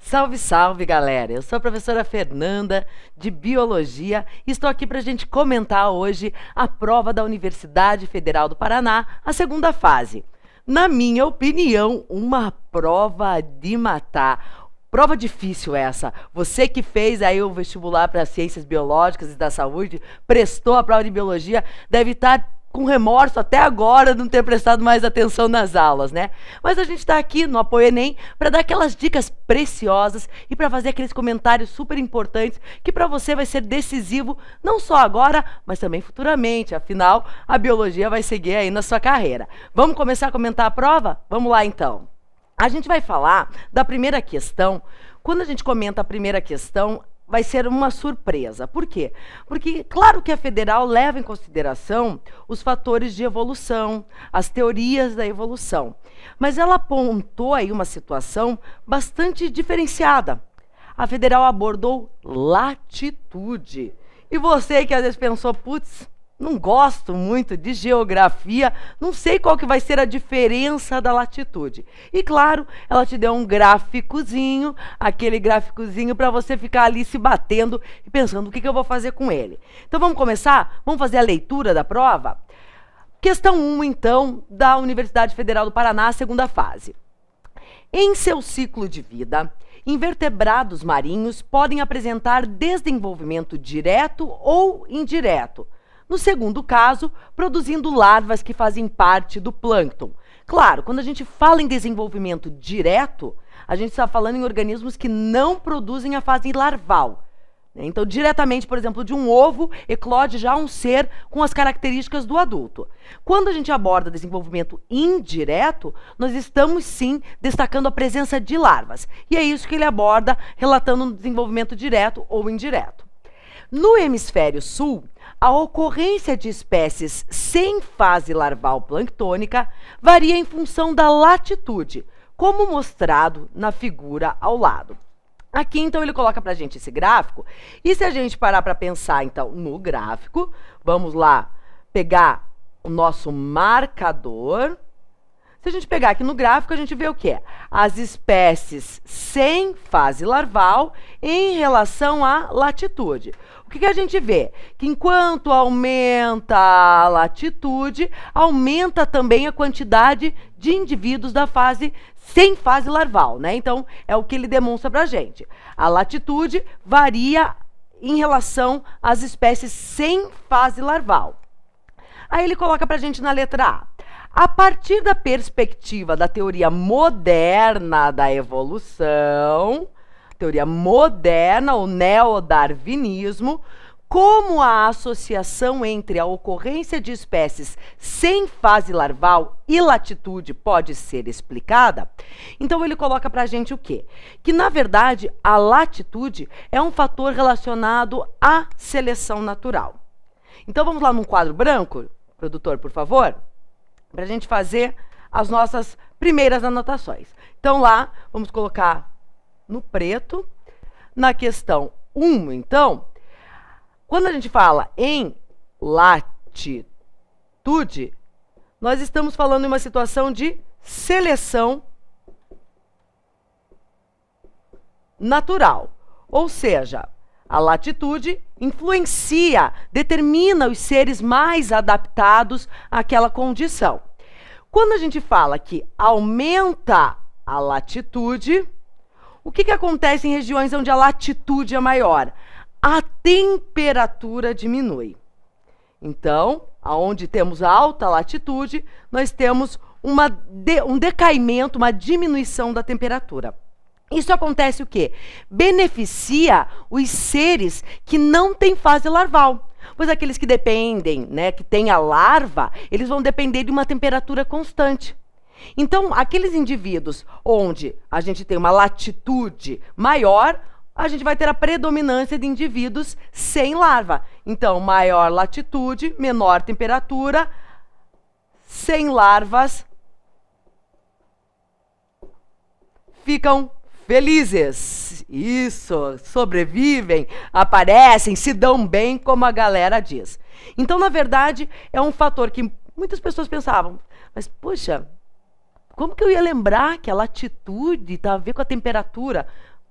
Salve, salve, galera! Eu sou a professora Fernanda, de Biologia, e estou aqui para a gente comentar hoje a prova da Universidade Federal do Paraná, a segunda fase. Na minha opinião, uma prova de matar. Prova difícil essa. Você que fez aí o vestibular para Ciências Biológicas e da Saúde, prestou a prova de Biologia, deve estar com remorso até agora de não ter prestado mais atenção nas aulas, né? Mas a gente está aqui no Apoio Enem para dar aquelas dicas preciosas e para fazer aqueles comentários super importantes que para você vai ser decisivo, não só agora, mas também futuramente. Afinal, a biologia vai seguir aí na sua carreira. Vamos começar a comentar a prova? Vamos lá, então. A gente vai falar da primeira questão. Quando a gente comenta a primeira questão, vai ser uma surpresa. Por quê? Porque, claro que a federal leva em consideração os fatores de evolução, as teorias da evolução. Mas ela apontou aí uma situação bastante diferenciada. A federal abordou latitude. E você que às vezes pensou, putz, não gosto muito de geografia, não sei qual que vai ser a diferença da latitude. E claro, ela te deu um gráficozinho, aquele gráficozinho para você ficar ali se batendo e pensando o que eu vou fazer com ele. Então vamos começar? Vamos fazer a leitura da prova? Questão 1, então, da Universidade Federal do Paraná, segunda fase. Em seu ciclo de vida, invertebrados marinhos podem apresentar desenvolvimento direto ou indireto. No segundo caso, produzindo larvas que fazem parte do plâncton. Claro, quando a gente fala em desenvolvimento direto, a gente está falando em organismos que não produzem a fase larval. Então, diretamente, por exemplo, de um ovo, eclode já um ser com as características do adulto. Quando a gente aborda desenvolvimento indireto, nós estamos, sim, destacando a presença de larvas. E é isso que ele aborda, relatando um desenvolvimento direto ou indireto. No hemisfério sul, a ocorrência de espécies sem fase larval planctônica varia em função da latitude, como mostrado na figura ao lado. Aqui, então, ele coloca para a gente esse gráfico, e se a gente parar para pensar, então, no gráfico, vamos lá pegar o nosso marcador. Se a gente pegar aqui no gráfico, a gente vê o que é? As espécies sem fase larval em relação à latitude. O que a gente vê? Que enquanto aumenta a latitude, aumenta também a quantidade de indivíduos da fase sem fase larval, né? Então, é o que ele demonstra para a gente. A latitude varia em relação às espécies sem fase larval. Aí ele coloca para a gente na letra A. A partir da perspectiva da teoria moderna da evolução, teoria moderna, o neodarwinismo, como a associação entre a ocorrência de espécies sem fase larval e latitude pode ser explicada, então ele coloca para a gente o quê? Que, na verdade, a latitude é um fator relacionado à seleção natural. Então vamos lá num quadro branco, produtor, por favor? Para a gente fazer as nossas primeiras anotações. Então, lá, vamos colocar no preto. Na questão 1, então, quando a gente fala em latitude, nós estamos falando em uma situação de seleção natural. Ou seja, a latitude influencia, determina os seres mais adaptados àquela condição. Quando a gente fala que aumenta a latitude, o que acontece em regiões onde a latitude é maior? A temperatura diminui. Então, onde temos alta latitude, nós temos um decaimento, uma diminuição da temperatura. Isso acontece o quê? Beneficia os seres que não têm fase larval. Pois aqueles que dependem, né, que têm a larva, eles vão depender de uma temperatura constante. Então, aqueles indivíduos onde a gente tem uma latitude maior, a gente vai ter a predominância de indivíduos sem larva. Então, maior latitude, menor temperatura, sem larvas, ficam felizes. Isso, sobrevivem, aparecem, se dão bem, como a galera diz. Então, na verdade, é um fator que muitas pessoas pensavam, mas, poxa, como que eu ia lembrar que a latitude está a ver com a temperatura?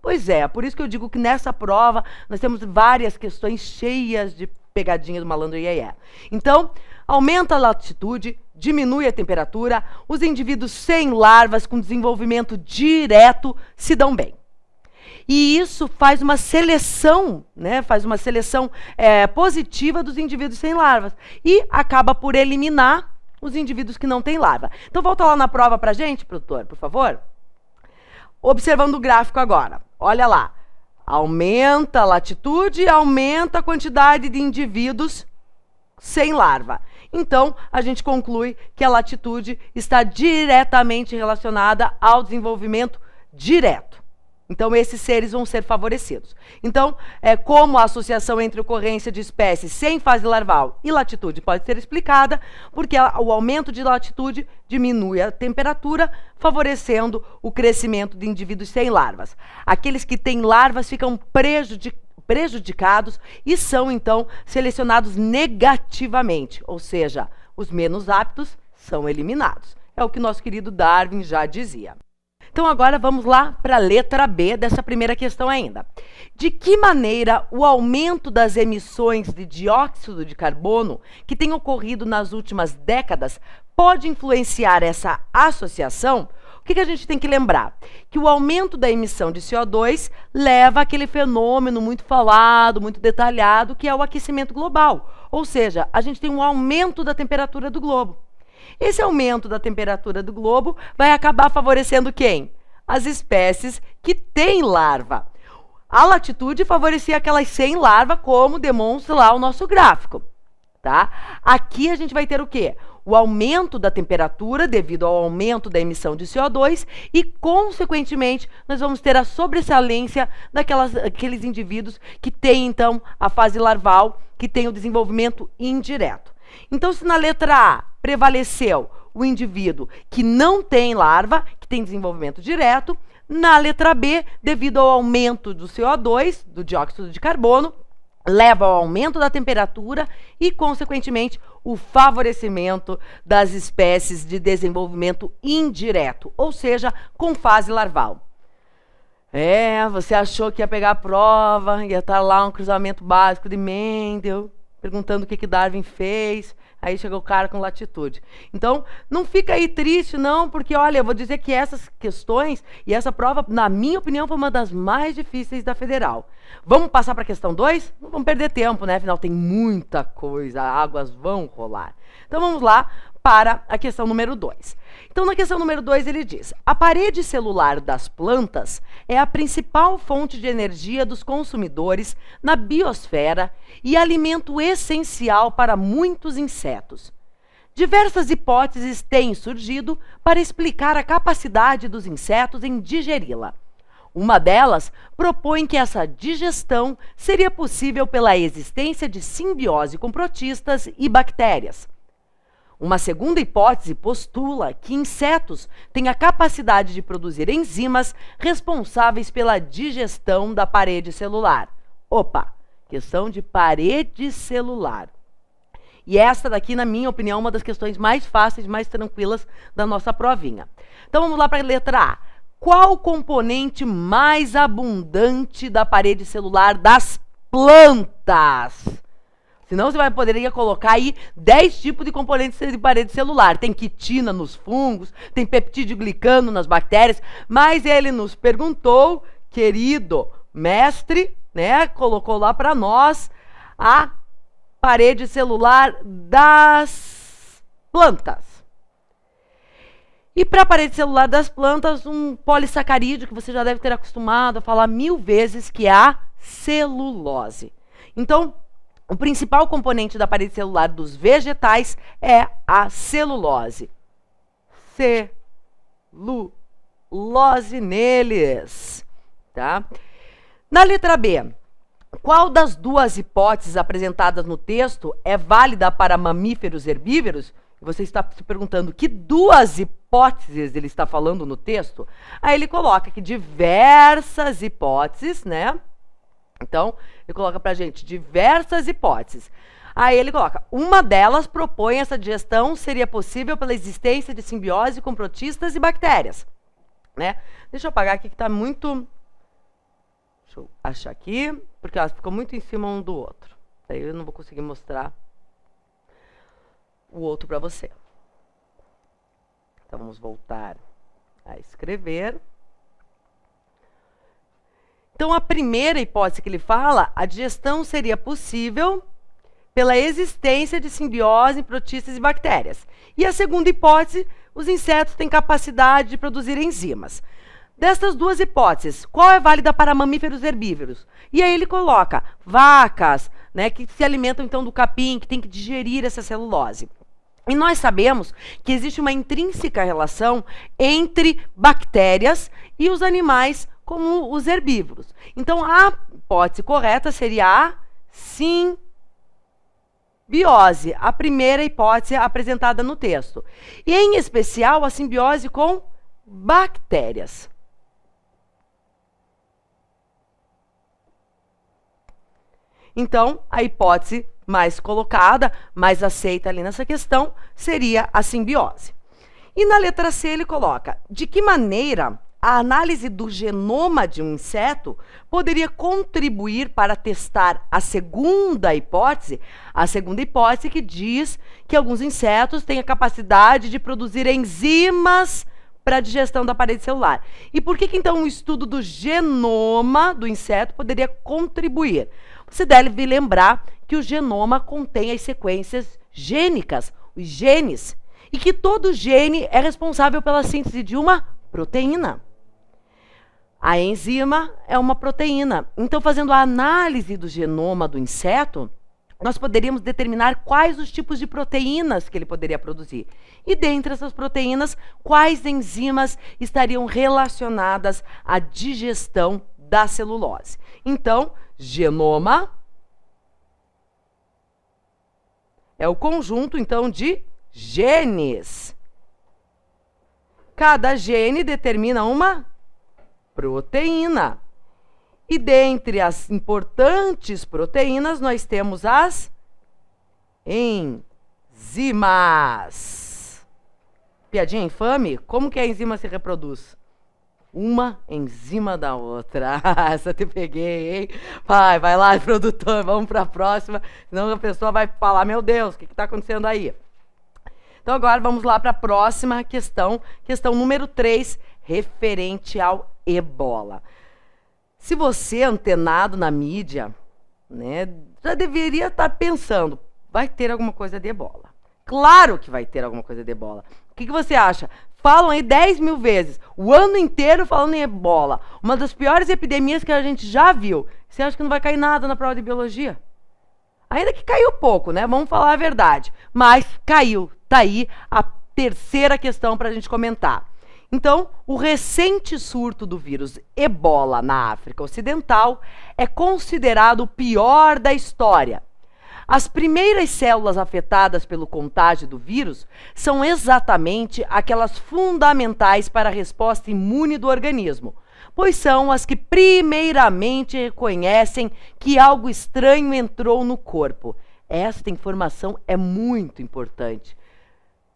Pois é, por isso que eu digo que nessa prova nós temos várias questões cheias de pegadinha do malandro iê. Então, aumenta a latitude, diminui a temperatura, os indivíduos sem larvas com desenvolvimento direto se dão bem. E isso faz uma seleção, né? Faz uma seleção positiva dos indivíduos sem larvas e acaba por eliminar os indivíduos que não têm larva. Então, volta lá na prova pra gente, produtor, por favor. Observando o gráfico agora. Olha lá. Aumenta a latitude, aumenta a quantidade de indivíduos sem larva. Então, a gente conclui que a latitude está diretamente relacionada ao desenvolvimento direto. Então, esses seres vão ser favorecidos. Então, como a associação entre ocorrência de espécies sem fase larval e latitude pode ser explicada, porque o aumento de latitude diminui a temperatura, favorecendo o crescimento de indivíduos sem larvas. Aqueles que têm larvas ficam prejudicados e são, então, selecionados negativamente, ou seja, os menos aptos são eliminados. É o que nosso querido Darwin já dizia. Então, agora vamos lá para a letra B dessa primeira questão ainda. De que maneira o aumento das emissões de dióxido de carbono que tem ocorrido nas últimas décadas pode influenciar essa associação? O que a gente tem que lembrar? Que o aumento da emissão de CO2 leva àquele fenômeno muito falado, muito detalhado, que é o aquecimento global. Ou seja, a gente tem um aumento da temperatura do globo. Esse aumento da temperatura do globo vai acabar favorecendo quem? As espécies que têm larva. A latitude favorecia aquelas sem larva, como demonstra lá o nosso gráfico. Tá? Aqui a gente vai ter o quê? O aumento da temperatura devido ao aumento da emissão de CO2 e, consequentemente, nós vamos ter a sobressalência daqueles indivíduos que têm, então, a fase larval, que tem o desenvolvimento indireto. Então, se na letra A prevaleceu o indivíduo que não tem larva, que tem desenvolvimento direto, na letra B, devido ao aumento do CO2, do dióxido de carbono, leva ao aumento da temperatura e, consequentemente, o favorecimento das espécies de desenvolvimento indireto, ou seja, com fase larval. Você achou que ia pegar a prova, ia estar lá um cruzamento básico de Mendel, perguntando o que Darwin fez, aí chegou o cara com latitude. Então, não fica aí triste, não, porque, olha, eu vou dizer que essas questões e essa prova, na minha opinião, foi uma das mais difíceis da Federal. Vamos passar para a questão 2? Não vamos perder tempo, né? Afinal, tem muita coisa, águas vão rolar. Então, vamos lá para a questão número 2. Então, na questão número 2, ele diz: a parede celular das plantas é a principal fonte de energia dos consumidores na biosfera e alimento essencial para muitos insetos. Diversas hipóteses têm surgido para explicar a capacidade dos insetos em digeri-la. Uma delas propõe que essa digestão seria possível pela existência de simbiose com protistas e bactérias. Uma segunda hipótese postula que insetos têm a capacidade de produzir enzimas responsáveis pela digestão da parede celular. Opa, questão de parede celular. E essa daqui, na minha opinião, é uma das questões mais fáceis, mais tranquilas da nossa provinha. Então vamos lá para a letra A. Qual o componente mais abundante da parede celular das plantas? Senão você poderia colocar aí 10 tipos de componentes de parede celular. Tem quitina nos fungos, tem peptidoglicano nas bactérias, mas ele nos perguntou, querido mestre, né, colocou lá para nós a parede celular das plantas. E para a parede celular das plantas, um polissacarídeo que você já deve ter acostumado a falar 1000 vezes, que é a celulose. Então, o principal componente da parede celular dos vegetais é a celulose. Celulose neles. Tá? Na letra B, qual das duas hipóteses apresentadas no texto é válida para mamíferos herbívoros? Você está se perguntando que duas hipóteses ele está falando no texto? Aí ele coloca que diversas hipóteses, né? Então, ele coloca pra gente diversas hipóteses. Aí ele coloca, uma delas propõe essa digestão seria possível pela existência de simbiose com protistas e bactérias. Né? Deixa eu apagar aqui que está muito Deixa eu achar aqui, porque elas ficam muito em cima um do outro. Daí eu não vou conseguir mostrar o outro para você. Então, vamos voltar a escrever. Então, a primeira hipótese que ele fala, a digestão seria possível pela existência de simbiose em protistas e bactérias. E a segunda hipótese, os insetos têm capacidade de produzir enzimas. Destas duas hipóteses, qual é válida para mamíferos herbívoros? E aí ele coloca vacas, né, que se alimentam então do capim, que tem que digerir essa celulose. E nós sabemos que existe uma intrínseca relação entre bactérias e os animais como os herbívoros. Então, a hipótese correta seria a simbiose, a primeira hipótese apresentada no texto. E, em especial, a simbiose com bactérias. Então, a hipótese mais colocada, mais aceita ali nessa questão, seria a simbiose. E na letra C ele coloca, de que maneira a análise do genoma de um inseto poderia contribuir para testar a segunda hipótese que diz que alguns insetos têm a capacidade de produzir enzimas para a digestão da parede celular. E por que então o estudo do genoma do inseto poderia contribuir? Você deve lembrar que o genoma contém as sequências gênicas, os genes, e que todo gene é responsável pela síntese de uma proteína. A enzima é uma proteína. Então, fazendo a análise do genoma do inseto, nós poderíamos determinar quais os tipos de proteínas que ele poderia produzir. E dentre essas proteínas, quais enzimas estariam relacionadas à digestão da celulose. Então, genoma é o conjunto, então, de genes. Cada gene determina uma proteína. E dentre as importantes proteínas, nós temos as enzimas. Piadinha infame? Como que a enzima se reproduz? Uma enzima da outra. Essa te peguei, hein? Vai lá, produtor, vamos para a próxima. Senão a pessoa vai falar, meu Deus, o que está acontecendo aí? Então agora vamos lá para a próxima questão. Questão número 3, referente ao ebola. Se você é antenado na mídia, né, já deveria estar pensando, vai ter alguma coisa de ebola. Claro que vai ter alguma coisa de ebola. O que você acha? Falam aí 10 mil vezes, o ano inteiro falando em ebola. Uma das piores epidemias que a gente já viu. Você acha que não vai cair nada na prova de biologia? Ainda que caiu pouco, né? Vamos falar a verdade. Mas caiu. Tá aí a terceira questão para a gente comentar. Então, o recente surto do vírus ebola na África Ocidental é considerado o pior da história. As primeiras células afetadas pelo contágio do vírus são exatamente aquelas fundamentais para a resposta imune do organismo, pois são as que primeiramente reconhecem que algo estranho entrou no corpo. Esta informação é muito importante.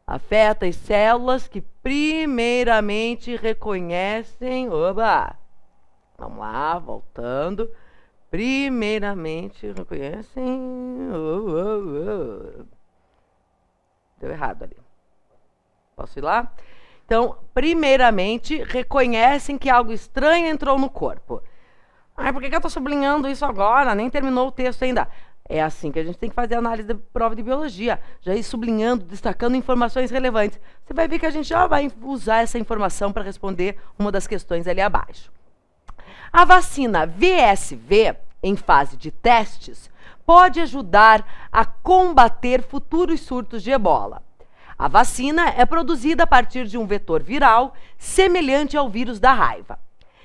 Afeta as células que primeiramente reconhecem... Oba! Vamos lá, voltando. Primeiramente reconhecem... Deu errado ali. Posso ir lá? Então, primeiramente reconhecem que algo estranho entrou no corpo. Por que eu estou sublinhando isso agora? Nem terminou o texto ainda. É assim que a gente tem que fazer a análise da prova de biologia. Já ir sublinhando, destacando informações relevantes. Você vai ver que a gente já vai usar essa informação para responder uma das questões ali abaixo. A vacina VSV, em fase de testes, pode ajudar a combater futuros surtos de ebola. A vacina é produzida a partir de um vetor viral semelhante ao vírus da raiva.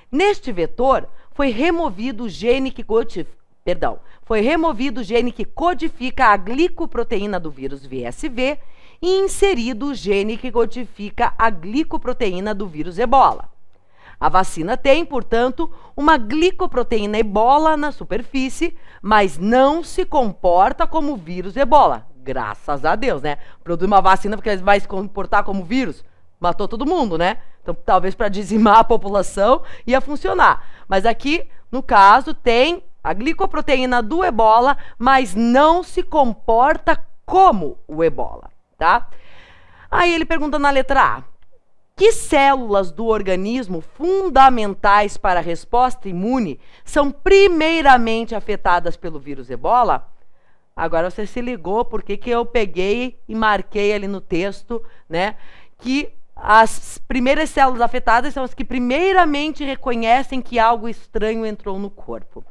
Neste vetor, foi removido o gene que codifica a glicoproteína do vírus VSV e inserido o gene que codifica a glicoproteína do vírus ebola. A vacina tem, portanto, uma glicoproteína ebola na superfície, mas não se comporta como vírus ebola. Graças a Deus, né? Produz uma vacina porque vai se comportar como vírus. Matou todo mundo, né? Então, talvez para dizimar a população ia funcionar. Mas aqui No caso, tem a glicoproteína do ebola, mas não se comporta como o ebola, tá? Aí ele pergunta na letra A: que células do organismo fundamentais para a resposta imune são primeiramente afetadas pelo vírus ebola? Agora você se ligou porque que eu peguei e marquei ali no texto, né, que as primeiras células afetadas são as que primeiramente reconhecem que algo estranho entrou no corpo.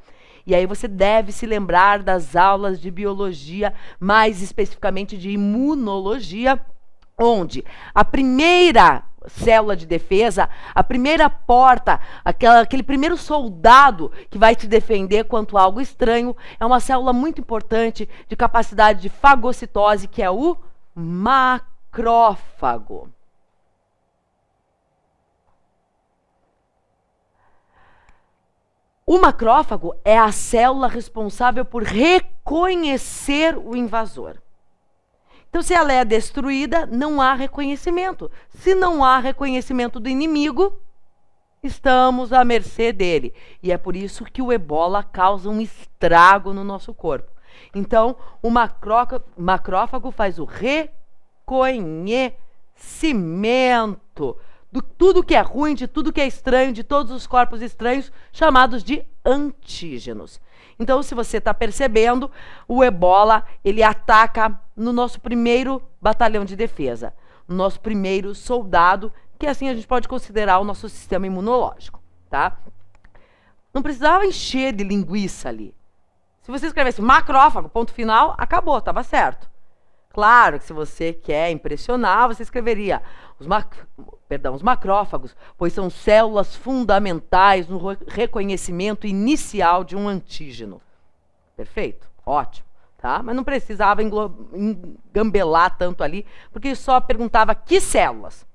E aí você deve se lembrar das aulas de biologia, mais especificamente de imunologia, onde a primeira célula de defesa, a primeira porta, aquele primeiro soldado que vai te defender quanto a algo estranho, é uma célula muito importante de capacidade de fagocitose, que é o macrófago. O macrófago é a célula responsável por reconhecer o invasor. Então, se ela é destruída, não há reconhecimento. Se não há reconhecimento do inimigo, estamos à mercê dele. E é por isso que o ebola causa um estrago no nosso corpo. Então, o macrófago faz o reconhecimento de tudo que é ruim, de tudo que é estranho, de todos os corpos estranhos, chamados de antígenos. Então, se você está percebendo, o ebola, ele ataca no nosso primeiro batalhão de defesa, no nosso primeiro soldado, que assim a gente pode considerar o nosso sistema imunológico, tá? Não precisava encher de linguiça ali. Se você escrevesse macrófago, ponto final, acabou, estava certo. Claro que se você quer impressionar, você escreveria os macrófagos, pois são células fundamentais no reconhecimento inicial de um antígeno. Perfeito, ótimo, tá? Mas não precisava engambelar tanto ali, porque só perguntava que células,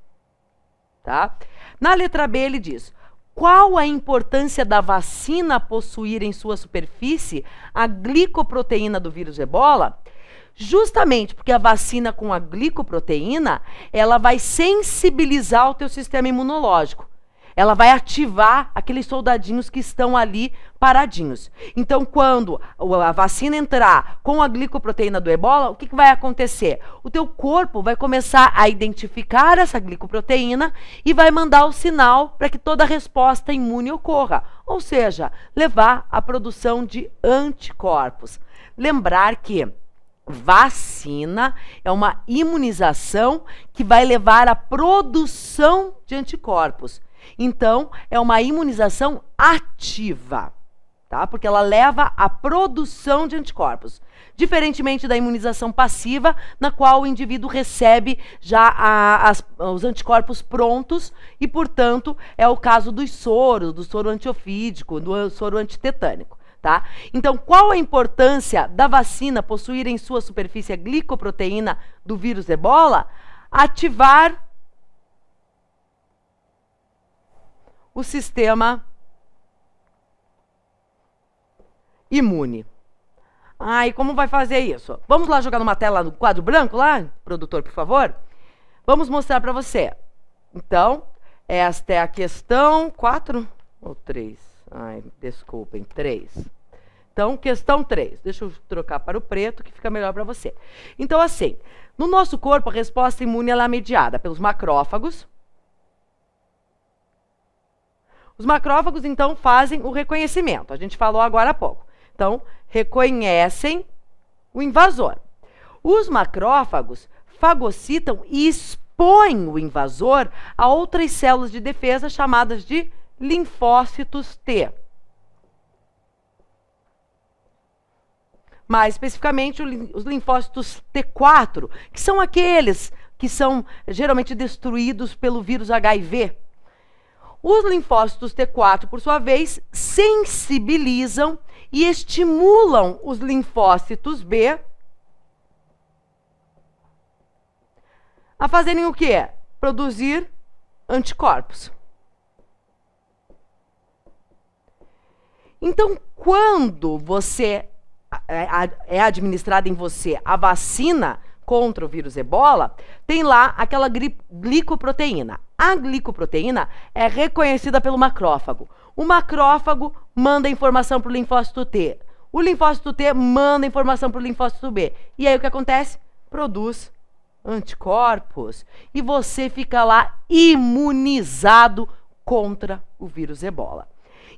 tá? Na letra B ele diz: qual a importância da vacina possuir em sua superfície a glicoproteína do vírus ebola? Justamente porque a vacina com a glicoproteína, ela vai sensibilizar o teu sistema imunológico. Ela vai ativar aqueles soldadinhos que estão ali paradinhos. Então, quando a vacina entrar com a glicoproteína do ebola, o que vai acontecer? O teu corpo vai começar a identificar essa glicoproteína e vai mandar o sinal para que toda a resposta imune ocorra. Ou seja, levar à produção de anticorpos. Lembrar que vacina é uma imunização que vai levar à produção de anticorpos. Então, é uma imunização ativa, tá? Porque ela leva à produção de anticorpos. Diferentemente da imunização passiva, na qual o indivíduo recebe já os anticorpos prontos e, portanto, é o caso dos soros, do soro antiofídico, do soro antitetânico. Tá? Então, qual a importância da vacina possuir em sua superfície a glicoproteína do vírus ebola? Ativar o sistema imune. E como vai fazer isso? Vamos lá jogar numa tela no quadro branco lá, produtor, por favor? Vamos mostrar para você. Então, esta é a questão 4 ou 3? Desculpem, 3. Então, questão 3. Deixa eu trocar para o preto, que fica melhor para você. Então, assim, no nosso corpo, a resposta imune ela é mediada pelos macrófagos. Os macrófagos, então, fazem o reconhecimento. A gente falou agora há pouco. Então, reconhecem o invasor. Os macrófagos fagocitam e expõem o invasor a outras células de defesa chamadas de linfócitos T. Mais especificamente, os linfócitos T4, que são aqueles que são geralmente destruídos pelo vírus HIV. Os linfócitos T4, por sua vez, sensibilizam e estimulam os linfócitos B a fazerem o quê? Produzir anticorpos. Então, quando você é administrada em você a vacina contra o vírus ebola, tem lá aquela glicoproteína. A glicoproteína é reconhecida pelo macrófago. O macrófago manda informação para o linfócito T. O linfócito T manda informação para o linfócito B. E aí o que acontece? Produz anticorpos. E você fica lá imunizado contra o vírus Ebola.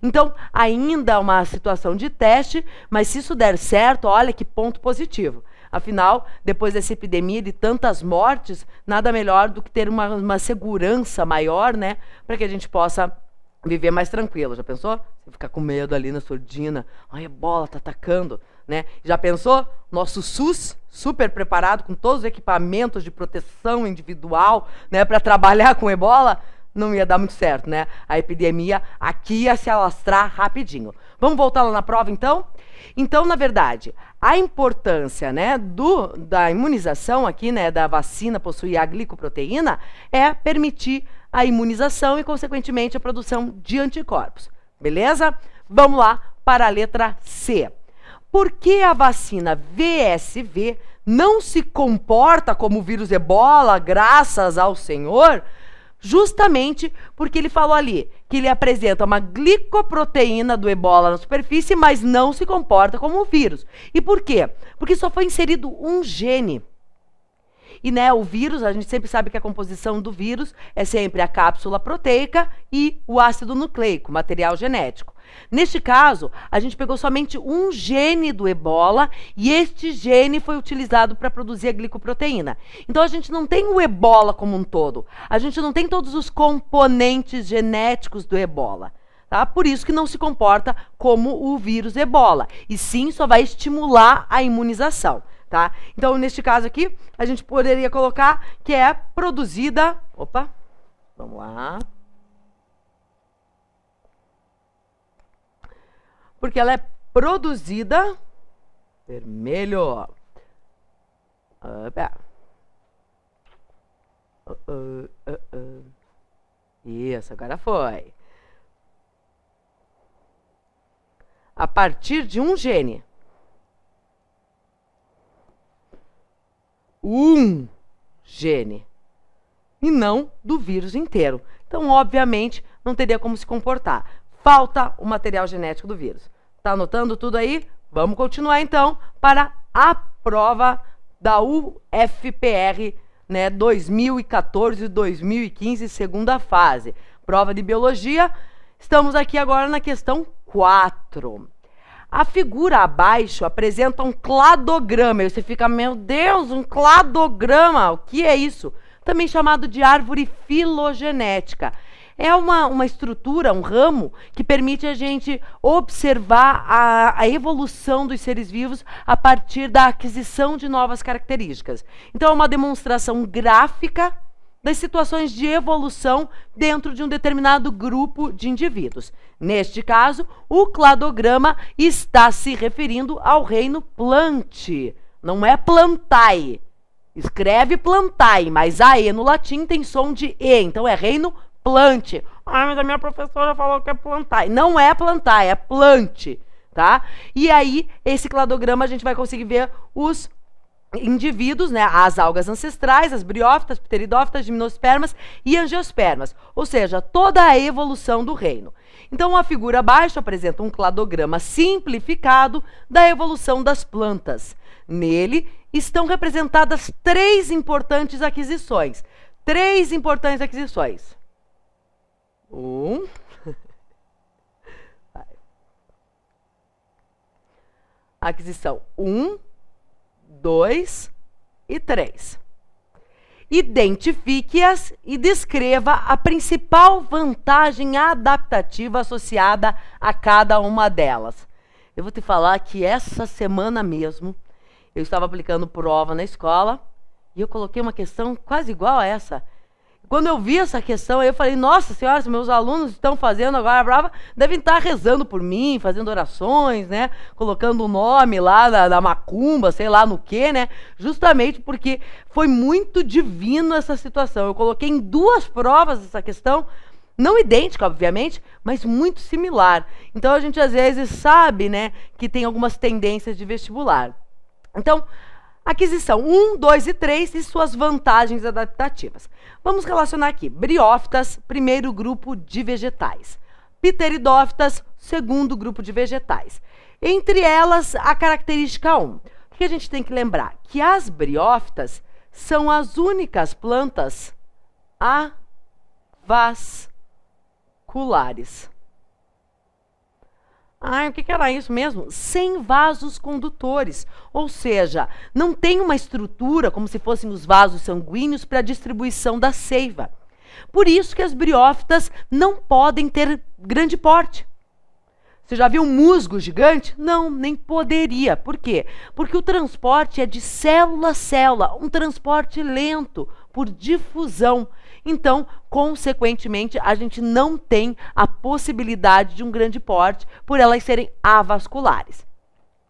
Então, ainda é uma situação de teste, mas se isso der certo, olha que ponto positivo. Afinal, depois dessa epidemia de tantas mortes, nada melhor do que ter uma segurança maior, né? Para que a gente possa viver mais tranquilo. Já pensou? Você ficar com medo ali na surdina. Ai, Ebola tá atacando, né? Já pensou? Nosso SUS, super preparado, com todos os equipamentos de proteção individual, né? Para trabalhar com Ebola? Não ia dar muito certo, né? A epidemia aqui ia se alastrar rapidinho. Vamos voltar lá na prova, então? Então, na verdade, a importância, né, da imunização aqui, né, da vacina possuir a glicoproteína, é permitir a imunização e, consequentemente, a produção de anticorpos. Beleza? Vamos lá para a letra C. Por que a vacina VSV não se comporta como o vírus Ebola, graças ao Senhor? Justamente porque ele falou ali que ele apresenta uma glicoproteína do Ebola na superfície, mas não se comporta como um vírus. E por quê? Porque só foi inserido um gene. E, né, o vírus, a gente sempre sabe que a composição do vírus é sempre a cápsula proteica e o ácido nucleico, material genético. Neste caso, a gente pegou somente um gene do Ebola e este gene foi utilizado para produzir a glicoproteína. Então, a gente não tem o Ebola como um todo. A gente não tem todos os componentes genéticos do Ebola. Tá? Por isso que não se comporta como o vírus Ebola. E sim, só vai estimular a imunização. Tá? Então, neste caso aqui, a gente poderia colocar que é produzida... Opa, vamos lá. Porque ela é produzida... Vermelho. Opa. Isso, agora foi. A partir de um gene. Um gene. E não do vírus inteiro. Então, obviamente, não teria como se comportar. Falta o material genético do vírus. Tá anotando tudo aí? Vamos continuar, então, para a prova da UFPR, né, 2014 e 2015, segunda fase. Prova de biologia. Estamos aqui agora na questão 4. A figura abaixo apresenta um cladograma. E você fica, meu Deus, um cladograma. O que é isso? Também chamado de árvore filogenética. É uma estrutura, um ramo, que permite a gente observar a evolução dos seres vivos a partir da aquisição de novas características. Então, é uma demonstração gráfica das situações de evolução dentro de um determinado grupo de indivíduos. Neste caso, o cladograma está se referindo ao reino Plantae, não é Plantae. Escreve Plantae, mas a E no latim tem som de E, então é reino Plantae. Ah, mas a minha professora falou que é Plantae. Não é Plantae, é Plantae, tá? E aí, esse cladograma a gente vai conseguir ver os indivíduos, né, as algas ancestrais, as briófitas, pteridófitas, gimnospermas e angiospermas, ou seja, toda a evolução do reino. Então, a figura abaixo apresenta um cladograma simplificado da evolução das plantas. Nele estão representadas três importantes aquisições. Aquisição 1, 2 e 3. Identifique-as e descreva a principal vantagem adaptativa associada a cada uma delas. Eu vou te falar que essa semana mesmo eu estava aplicando prova na escola e eu coloquei uma questão quase igual a essa. Quando eu vi essa questão, eu falei, nossa senhora, se meus alunos estão fazendo agora a prova, devem estar rezando por mim, fazendo orações, né? Colocando o nome lá da macumba, sei lá no que, né? Justamente porque foi muito divino essa situação. Eu coloquei em duas provas essa questão, não idêntica, obviamente, mas muito similar. Então, a gente às vezes sabe, né, que tem algumas tendências de vestibular. Então, aquisição 1, 2 e 3 e suas vantagens adaptativas. Vamos relacionar aqui. Briófitas, primeiro grupo de vegetais. pteridófitas, segundo grupo de vegetais. Entre elas, a característica 1. O que a gente tem que lembrar? Que as briófitas são as únicas plantas avasculares. O que era isso mesmo? Sem vasos condutores, ou seja, não tem uma estrutura como se fossem os vasos sanguíneos para a distribuição da seiva. Por isso que as briófitas não podem ter grande porte. Você já viu um musgo gigante? Não, nem poderia. Por quê? Porque o transporte é de célula a célula, um transporte lento, por difusão. Então, consequentemente, a gente não tem a possibilidade de um grande porte por elas serem avasculares.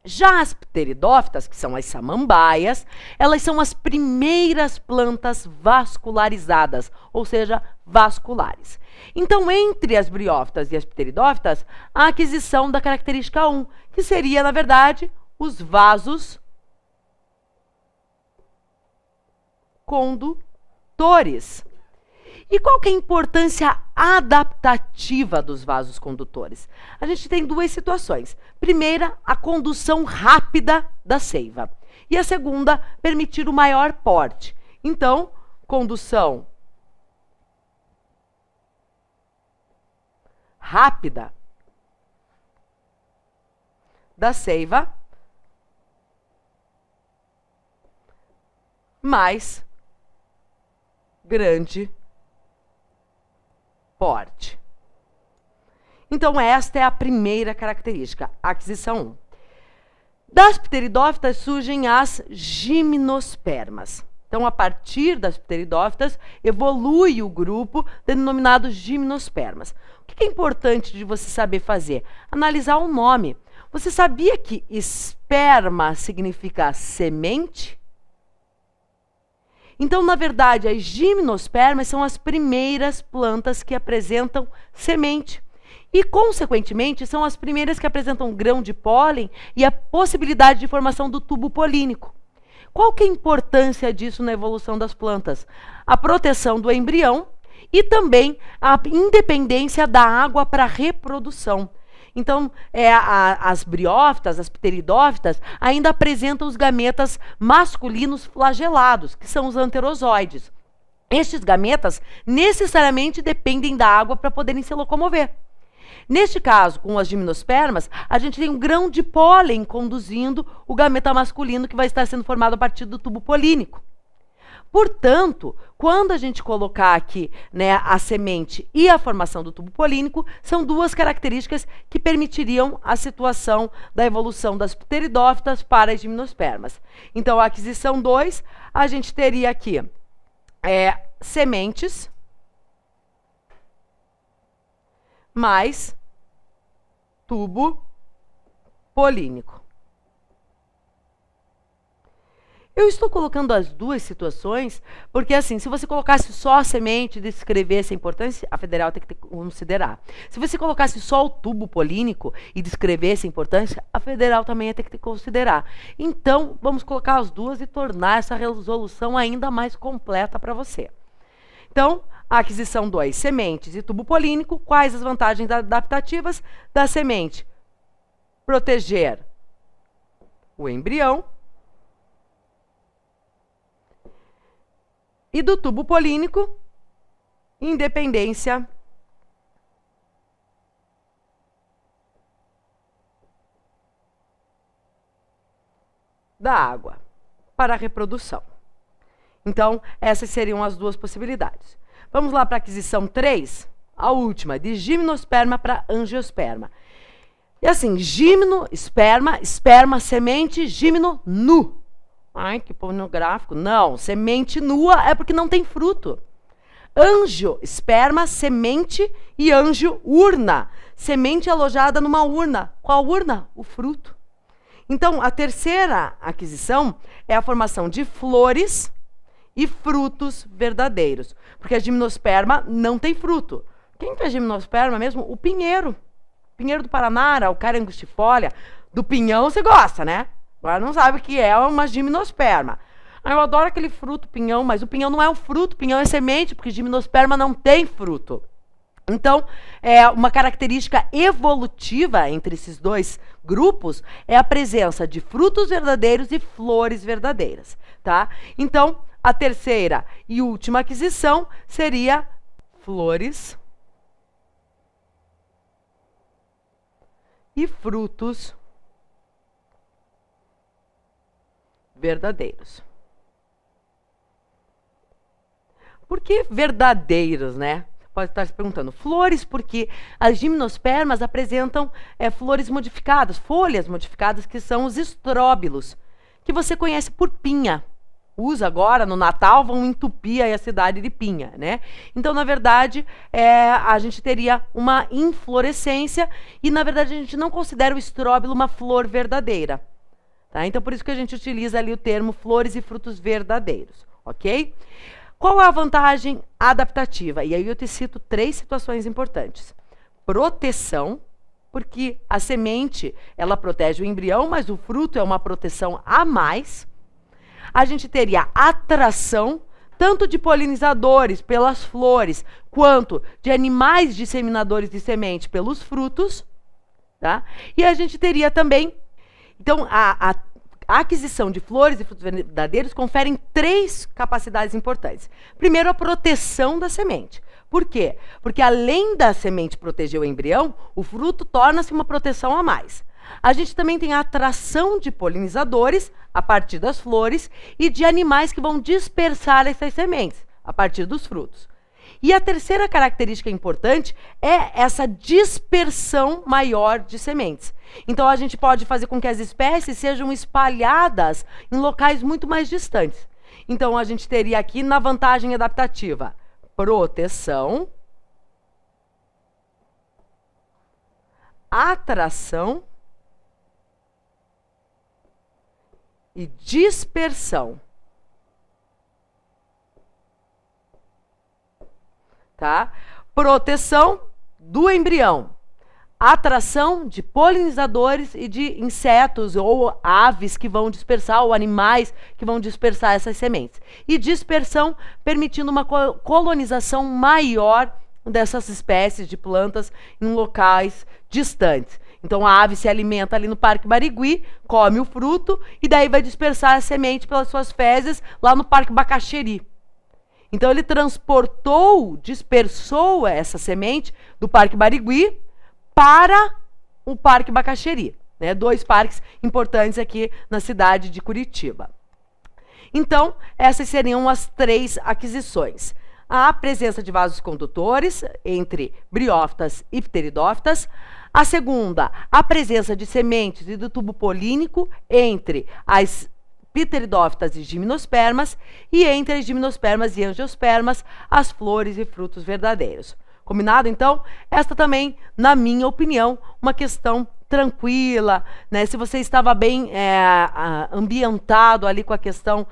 Já as pteridófitas, que são as samambaias, elas são as primeiras plantas vascularizadas, ou seja, vasculares. Então, entre as briófitas e as pteridófitas, a aquisição da característica 1, que seria, na verdade, os vasos condutores. E qual que é a importância adaptativa dos vasos condutores? A gente tem duas situações. Primeira, a condução rápida da seiva. E a segunda, permitir o maior porte. Então, condução rápida da seiva, mais grande porte. Então, esta é a primeira característica, aquisição 1. Das pteridófitas surgem as gimnospermas. Então, a partir das pteridófitas, evolui o grupo denominado gimnospermas. O que é importante de você saber fazer? Analisar o nome. Você sabia que esperma significa semente? Então, na verdade, as gimnospermas são as primeiras plantas que apresentam semente. E, consequentemente, são as primeiras que apresentam grão de pólen e a possibilidade de formação do tubo polínico. Qual que é a importância disso na evolução das plantas? A proteção do embrião e também a independência da água para a reprodução. Então, as briófitas, as pteridófitas, ainda apresentam os gametas masculinos flagelados, que são os anterozoides. Estes gametas necessariamente dependem da água para poderem se locomover. Neste caso, com as gimnospermas, a gente tem um grão de pólen conduzindo o gameta masculino que vai estar sendo formado a partir do tubo polínico. Portanto, quando a gente colocar aqui, né, a semente e a formação do tubo polínico, são duas características que permitiriam a situação da evolução das pteridófitas para as gimnospermas. Então, a aquisição 2, a gente teria aqui sementes mais tubo polínico. Eu estou colocando as duas situações porque, assim, se você colocasse só a semente e descrevesse a importância, a federal tem que considerar. Se você colocasse só o tubo polínico e descrevesse a importância, a federal também ia ter que considerar. Então, vamos colocar as duas e tornar essa resolução ainda mais completa para você. Então, a aquisição 2, sementes e tubo polínico. Quais as vantagens adaptativas da semente? Proteger o embrião. E do tubo polínico, independência da água para a reprodução. Então, essas seriam as duas possibilidades. Vamos lá para a aquisição 3, a última, de gimnosperma para angiosperma. E assim, gimno, esperma, esperma, semente, gimno, nu. Ai, que pornográfico. Não, semente nua é porque não tem fruto. Ângio, esperma, semente e ângio, urna. Semente alojada numa urna. Qual urna? O fruto. Então, a terceira aquisição é a formação de flores e frutos verdadeiros. Porque a gimnosperma não tem fruto. Quem que é gimnosperma mesmo? O pinheiro. Pinheiro do Paraná, o cara angustifolia. Do pinhão você gosta, né? Agora não sabe o que é uma gimnosperma. Eu adoro aquele fruto pinhão, mas o pinhão não é um fruto, pinhão é semente, porque gimnosperma não tem fruto. Então, uma característica evolutiva entre esses dois grupos é a presença de frutos verdadeiros e flores verdadeiras, tá? Então, a terceira e última aquisição seria flores e frutos verdadeiros. Por que verdadeiros, né? Pode estar se perguntando. Flores, porque as gimnospermas apresentam flores modificadas, folhas modificadas, que são os estróbilos, que você conhece por pinha. Usa agora, no Natal, vão entupir aí a cidade de pinha, né? Então, na verdade, a gente teria uma inflorescência e, na verdade, a gente não considera o estróbilo uma flor verdadeira. Tá? Então, por isso que a gente utiliza ali o termo flores e frutos verdadeiros, ok? Qual é a vantagem adaptativa? E aí eu te cito 3 situações importantes. Proteção, porque a semente, ela protege o embrião, mas o fruto é uma proteção a mais. A gente teria atração, tanto de polinizadores pelas flores, quanto de animais disseminadores de semente pelos frutos. Tá? E a gente teria também, então, a aquisição de flores e frutos verdadeiros conferem 3 capacidades importantes. Primeiro, a proteção da semente. Por quê? Porque além da semente proteger o embrião, o fruto torna-se uma proteção a mais. A gente também tem a atração de polinizadores a partir das flores e de animais que vão dispersar essas sementes a partir dos frutos. E a terceira característica importante é essa dispersão maior de sementes. Então, a gente pode fazer com que as espécies sejam espalhadas em locais muito mais distantes. Então, a gente teria aqui, na vantagem adaptativa, proteção, atração e dispersão. Tá? Proteção do embrião, atração de polinizadores e de insetos ou aves que vão dispersar, ou animais que vão dispersar essas sementes. E dispersão, permitindo uma colonização maior dessas espécies de plantas em locais distantes. Então, a ave se alimenta ali no Parque Barigui, come o fruto e daí vai dispersar a semente pelas suas fezes lá no Parque Bacaxeri. Então, ele dispersou essa semente do Parque Barigui para o Parque Bacaxeri, né? 2 parques importantes aqui na cidade de Curitiba. Então, essas seriam as 3 aquisições. A presença de vasos condutores entre briófitas e pteridófitas. A segunda, a presença de sementes e do tubo polínico entre as pteridófitas e gimnospermas, e entre as gimnospermas e angiospermas, as flores e frutos verdadeiros. Combinado? Então, esta também, na minha opinião, uma questão tranquila, né? Se você estava bem ambientado ali com a questão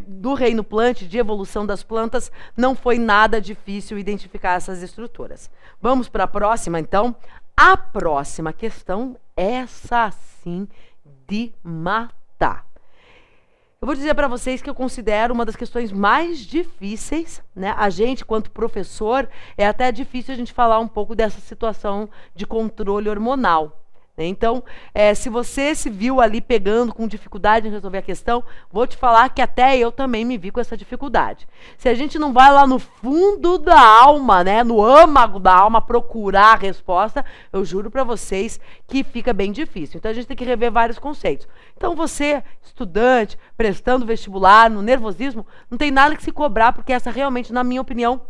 do reino plant, de evolução das plantas, não foi nada difícil identificar essas estruturas. Vamos para a próxima, então. A próxima questão, essa sim, de matar. Eu vou dizer para vocês que eu considero uma das questões mais difíceis, né? A gente, quanto professor, é até difícil a gente falar um pouco dessa situação de controle hormonal. Então, se você se viu ali pegando com dificuldade em resolver a questão, vou te falar que até eu também me vi com essa dificuldade. Se a gente não vai lá no fundo da alma, né, no âmago da alma, procurar a resposta, eu juro para vocês que fica bem difícil. Então, a gente tem que rever vários conceitos. Então, você, estudante, prestando vestibular, no nervosismo, não tem nada que se cobrar, porque essa realmente, na minha opinião,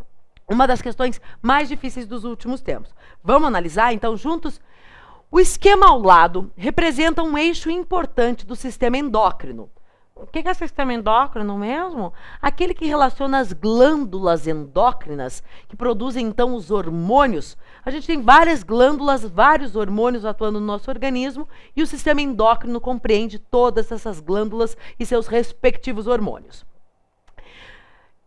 uma das questões mais difíceis dos últimos tempos. Vamos analisar, então, juntos? O esquema ao lado representa um eixo importante do sistema endócrino. O que é sistema endócrino mesmo? Aquele que relaciona as glândulas endócrinas, que produzem então os hormônios. A gente tem várias glândulas, vários hormônios atuando no nosso organismo, e o sistema endócrino compreende todas essas glândulas e seus respectivos hormônios.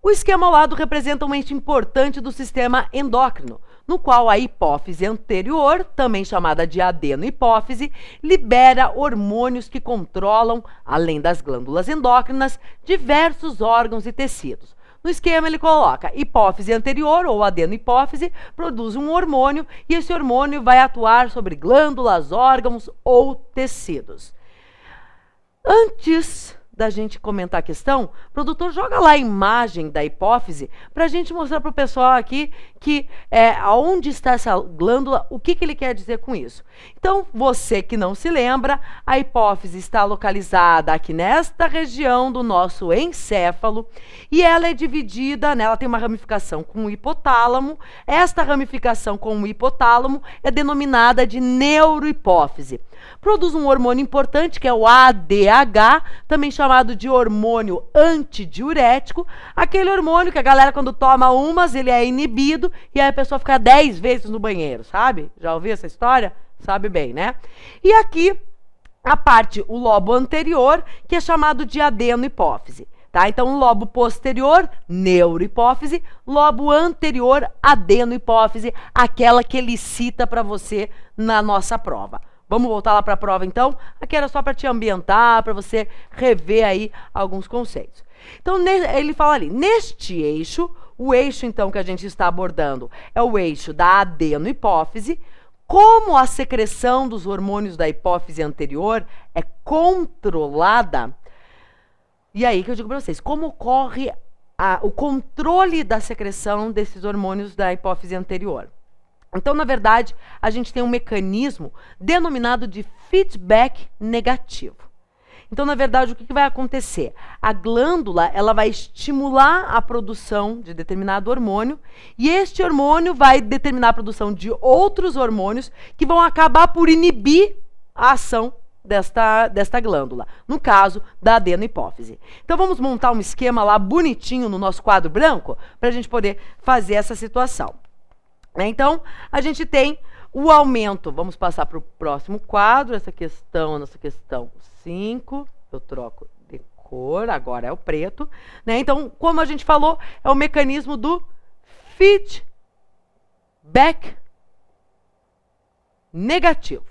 O esquema ao lado representa um eixo importante do sistema endócrino, no qual a hipófise anterior, também chamada de adenohipófise, libera hormônios que controlam, além das glândulas endócrinas, diversos órgãos e tecidos. No esquema ele coloca hipófise anterior ou adenohipófise, produz um hormônio e esse hormônio vai atuar sobre glândulas, órgãos ou tecidos. Antes da gente comentar a questão, o produtor joga lá a imagem da hipófise para a gente mostrar para o pessoal aqui que onde está essa glândula, o que ele quer dizer com isso. Então, você que não se lembra, a hipófise está localizada aqui nesta região do nosso encéfalo e ela é dividida, né, ela tem uma ramificação com o hipotálamo. Esta ramificação com o hipotálamo é denominada de neurohipófise. Produz um hormônio importante que é o ADH, também chamado de hormônio antidiurético, aquele hormônio que a galera quando toma umas, ele é inibido e aí a pessoa fica 10 vezes no banheiro, sabe? Já ouviu essa história? Sabe bem, né? E aqui a parte, o lobo anterior, que é chamado de adenohipófise. Tá? Então, lobo posterior, neurohipófise, lobo anterior, adenohipófise, aquela que ele cita para você na nossa prova. Vamos voltar lá para a prova, então? Aqui era só para te ambientar, para você rever aí alguns conceitos. Então, ele fala ali, neste eixo, o eixo, então, que a gente está abordando é o eixo da adenohipófise. Como a secreção dos hormônios da hipófise anterior é controlada, e aí que eu digo para vocês, como ocorre o controle da secreção desses hormônios da hipófise anterior? Então, na verdade, a gente tem um mecanismo denominado de feedback negativo. Então, na verdade, o que vai acontecer? A glândula, ela vai estimular a produção de determinado hormônio e este hormônio vai determinar a produção de outros hormônios que vão acabar por inibir a ação desta glândula, no caso da adenohipófise. Então, vamos montar um esquema lá bonitinho no nosso quadro branco para a gente poder fazer essa situação. Então, a gente tem o aumento, vamos passar para o próximo quadro, essa questão 5, eu troco de cor, agora é o preto. Né? Então, como a gente falou, é o mecanismo do feedback negativo.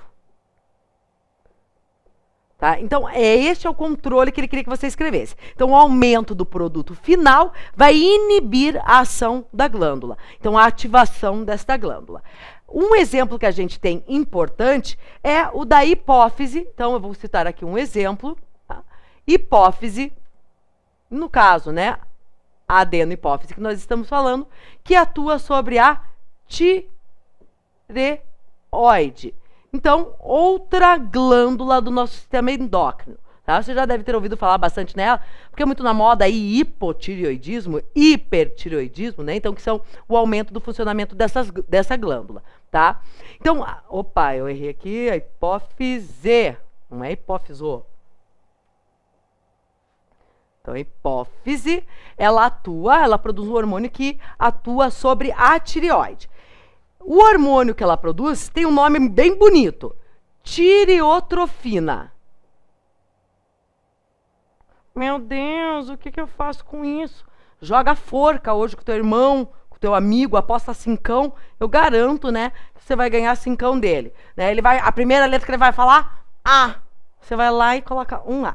Tá? Então, este é o controle que ele queria que você escrevesse. Então, o aumento do produto final vai inibir a ação da glândula. Então, a ativação desta glândula. Um exemplo que a gente tem importante é o da hipófise. Então, eu vou citar aqui um exemplo. Tá? Hipófise, no caso, né, a adenohipófise que nós estamos falando, que atua sobre a tireoide. Então, outra glândula do nosso sistema endócrino. Tá? Você já deve ter ouvido falar bastante nela, porque é muito na moda aí hipotireoidismo, hipertireoidismo, né? Então, que são o aumento do funcionamento dessa glândula, tá? Então, opa, eu errei aqui, a hipófise, não é hipófiso. Então, a hipófise, ela produz um hormônio que atua sobre a tireoide. O hormônio que ela produz tem um nome bem bonito, tireotrofina. Meu Deus, o que eu faço com isso? Joga forca hoje com teu irmão, com teu amigo, aposta cincão, eu garanto, né, que você vai ganhar cincão dele. Né? A primeira letra que ele vai falar, A. Você vai lá e coloca um A.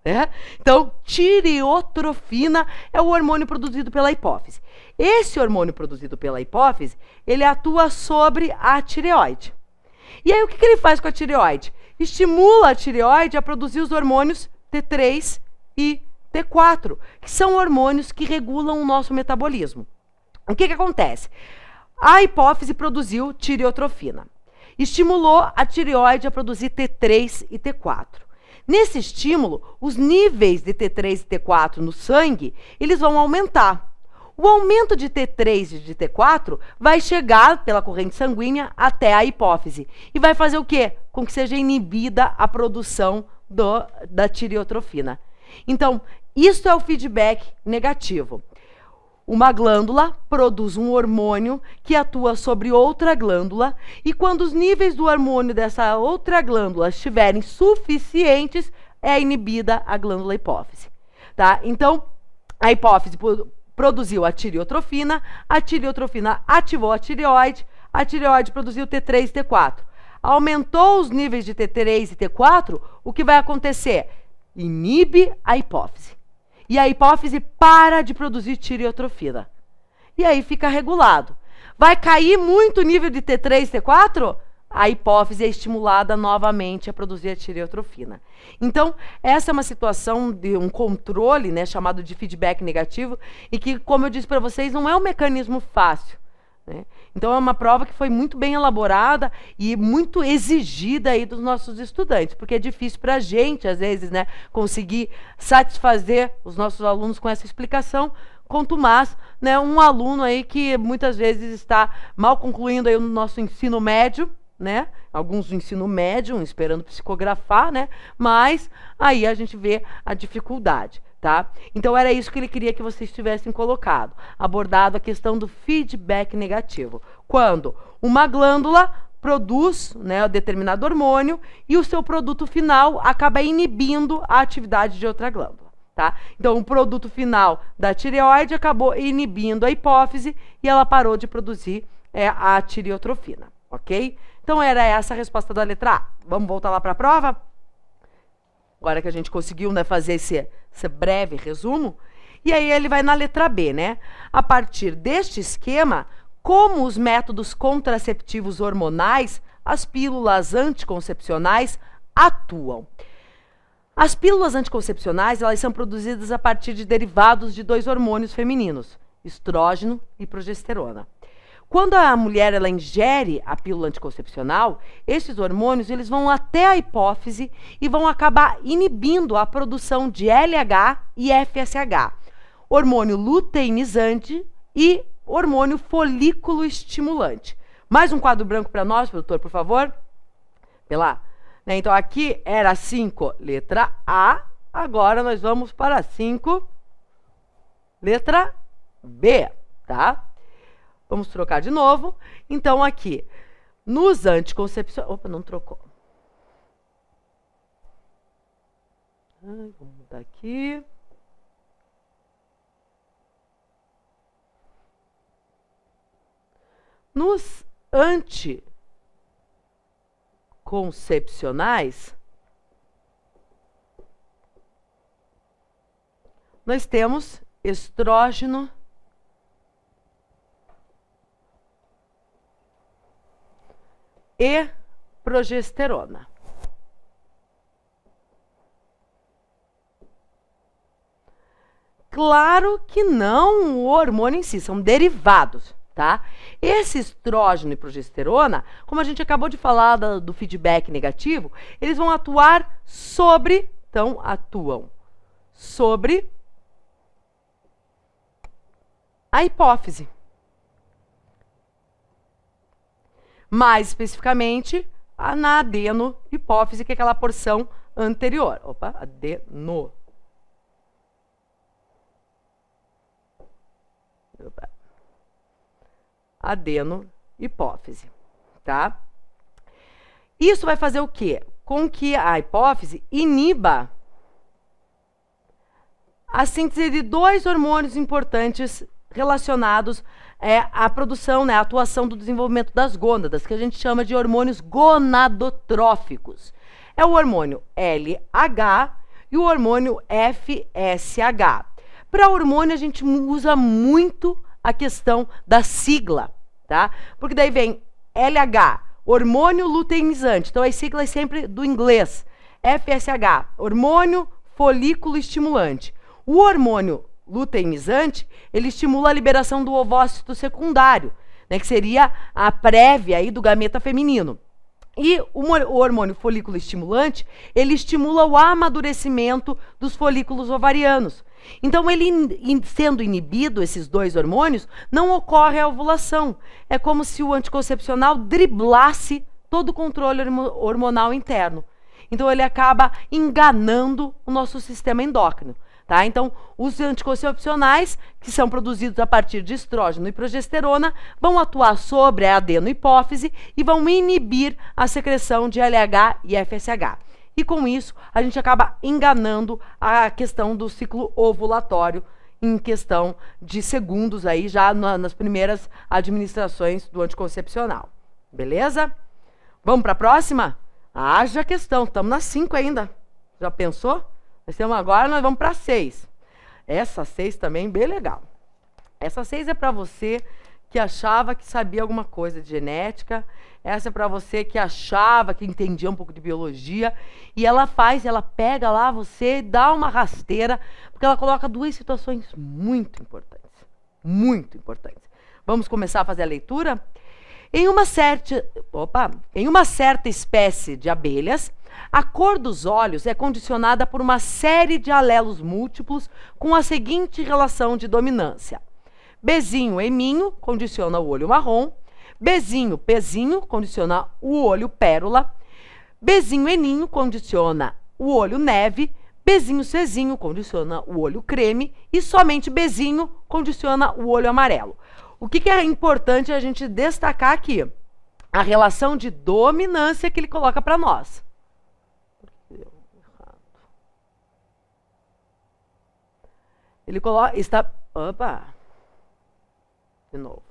Né? Então, tireotrofina é o hormônio produzido pela hipófise. Esse hormônio produzido pela hipófise, ele atua sobre a tireoide. E aí, o que ele faz com a tireoide? Estimula a tireoide a produzir os hormônios T3 e T4, que são hormônios que regulam o nosso metabolismo. O que acontece? A hipófise produziu tireotrofina. Estimulou a tireoide a produzir T3 e T4. Nesse estímulo, os níveis de T3 e T4 no sangue, eles vão aumentar. O aumento de T3 e de T4 vai chegar pela corrente sanguínea até a hipófise e vai fazer o quê? Com que seja inibida a produção da tireotrofina. Então, isso é o feedback negativo. Uma glândula produz um hormônio que atua sobre outra glândula e quando os níveis do hormônio dessa outra glândula estiverem suficientes, é inibida a glândula hipófise. Tá? Então, a hipófise produziu a tireotrofina ativou a tireoide produziu T3 e T4. Aumentou os níveis de T3 e T4, o que vai acontecer? Inibe a hipófise. e a hipófise para de produzir tireotrofina. E aí fica regulado. Vai cair muito o nível de T3, T4? A hipófise é estimulada novamente a produzir a tireotrofina. Então, essa é uma situação de um controle, né, chamado de feedback negativo, e que, como eu disse para vocês, não é um mecanismo fácil, né? Então, é uma prova que foi muito bem elaborada e muito exigida aí dos nossos estudantes, porque é difícil para a gente, às vezes, né, conseguir satisfazer os nossos alunos com essa explicação, quanto mais, né, um aluno aí que muitas vezes está mal concluindo aí o nosso ensino médio, né? Alguns do ensino médio, esperando psicografar, né? Mas aí a gente vê a dificuldade, tá? Então era isso que ele queria que vocês tivessem colocado, abordado a questão do feedback negativo. Quando uma glândula produz, né, determinado hormônio e o seu produto final acaba inibindo a atividade de outra glândula, tá? Então o produto final da tireoide acabou inibindo a hipófise e ela parou de produzir a tireotrofina, ok? Então, era essa a resposta da letra A. Vamos voltar lá para a prova? Agora que a gente conseguiu, né, fazer esse breve resumo. E aí ele vai na letra B, né? A partir deste esquema, como os métodos contraceptivos hormonais, as pílulas anticoncepcionais atuam. As pílulas anticoncepcionais, elas são produzidas a partir de derivados de dois hormônios femininos, estrógeno e progesterona. Quando a mulher ela ingere a pílula anticoncepcional, esses hormônios eles vão até a hipófise e vão acabar inibindo a produção de LH e FSH, hormônio luteinizante e hormônio folículo estimulante. Mais um quadro branco para nós, produtor, por favor. Né? Então, aqui era 5, letra A. Agora nós vamos para 5, letra B, tá? Vamos trocar de novo. Então, aqui, nos anticoncepcionais... Opa, não trocou. Vamos mudar aqui. Nos anticoncepcionais, nós temos estrógeno e progesterona. Claro que não o hormônio em si, são derivados, tá? Esse estrógeno e progesterona, como a gente acabou de falar do feedback negativo, eles vão atuar sobre, então atuam sobre a hipófise. Mais especificamente, na adeno-hipófise, que é aquela porção anterior. Opa, adeno-hipófise, tá? Isso vai fazer o quê? Com que a hipófise iniba a síntese de dois hormônios importantes relacionados à produção, né, à atuação do desenvolvimento das gônadas, que a gente chama de hormônios gonadotróficos. É o hormônio LH e o hormônio FSH. Para hormônio, a gente usa muito a questão da sigla, tá? Porque daí vem LH, hormônio luteinizante. Então, as siglas sempre do inglês. FSH, hormônio folículo estimulante. O hormônio luteinizante, ele estimula a liberação do ovócito secundário, né, que seria a prévia aí do gameta feminino. E o hormônio folículo estimulante, ele estimula o amadurecimento dos folículos ovarianos. Então, ele sendo inibido, esses dois hormônios, não ocorre a ovulação. É como se o anticoncepcional driblasse todo o controle hormonal interno. Então, ele acaba enganando o nosso sistema endócrino. Tá? Então, os anticoncepcionais, que são produzidos a partir de estrógeno e progesterona, vão atuar sobre a adenohipófise e vão inibir a secreção de LH e FSH. E com isso, a gente acaba enganando a questão do ciclo ovulatório em questão de segundos aí, já nas primeiras administrações do anticoncepcional. Beleza? Vamos para a próxima? Haja questão, estamos na 5 ainda. Já pensou? Agora nós vamos para 6. Essa 6 também bem legal. Essa 6 é para você que achava que sabia alguma coisa de genética. Essa é para você que achava que entendia um pouco de biologia. E ela pega lá você e dá uma rasteira, porque ela coloca duas situações muito importantes. Muito importantes. Vamos começar a fazer a leitura? Em uma certa espécie de abelhas, a cor dos olhos é condicionada por uma série de alelos múltiplos com a seguinte relação de dominância. Bzinho, eminho, condiciona o olho marrom. Bzinho, pezinho, condiciona o olho pérola. Bzinho, eninho, condiciona o olho neve. Bzinho, cezinho, condiciona o olho creme. E somente Bzinho condiciona o olho amarelo. O que é importante a gente destacar aqui? A relação de dominância que ele coloca para nós. Ele coloca... De novo.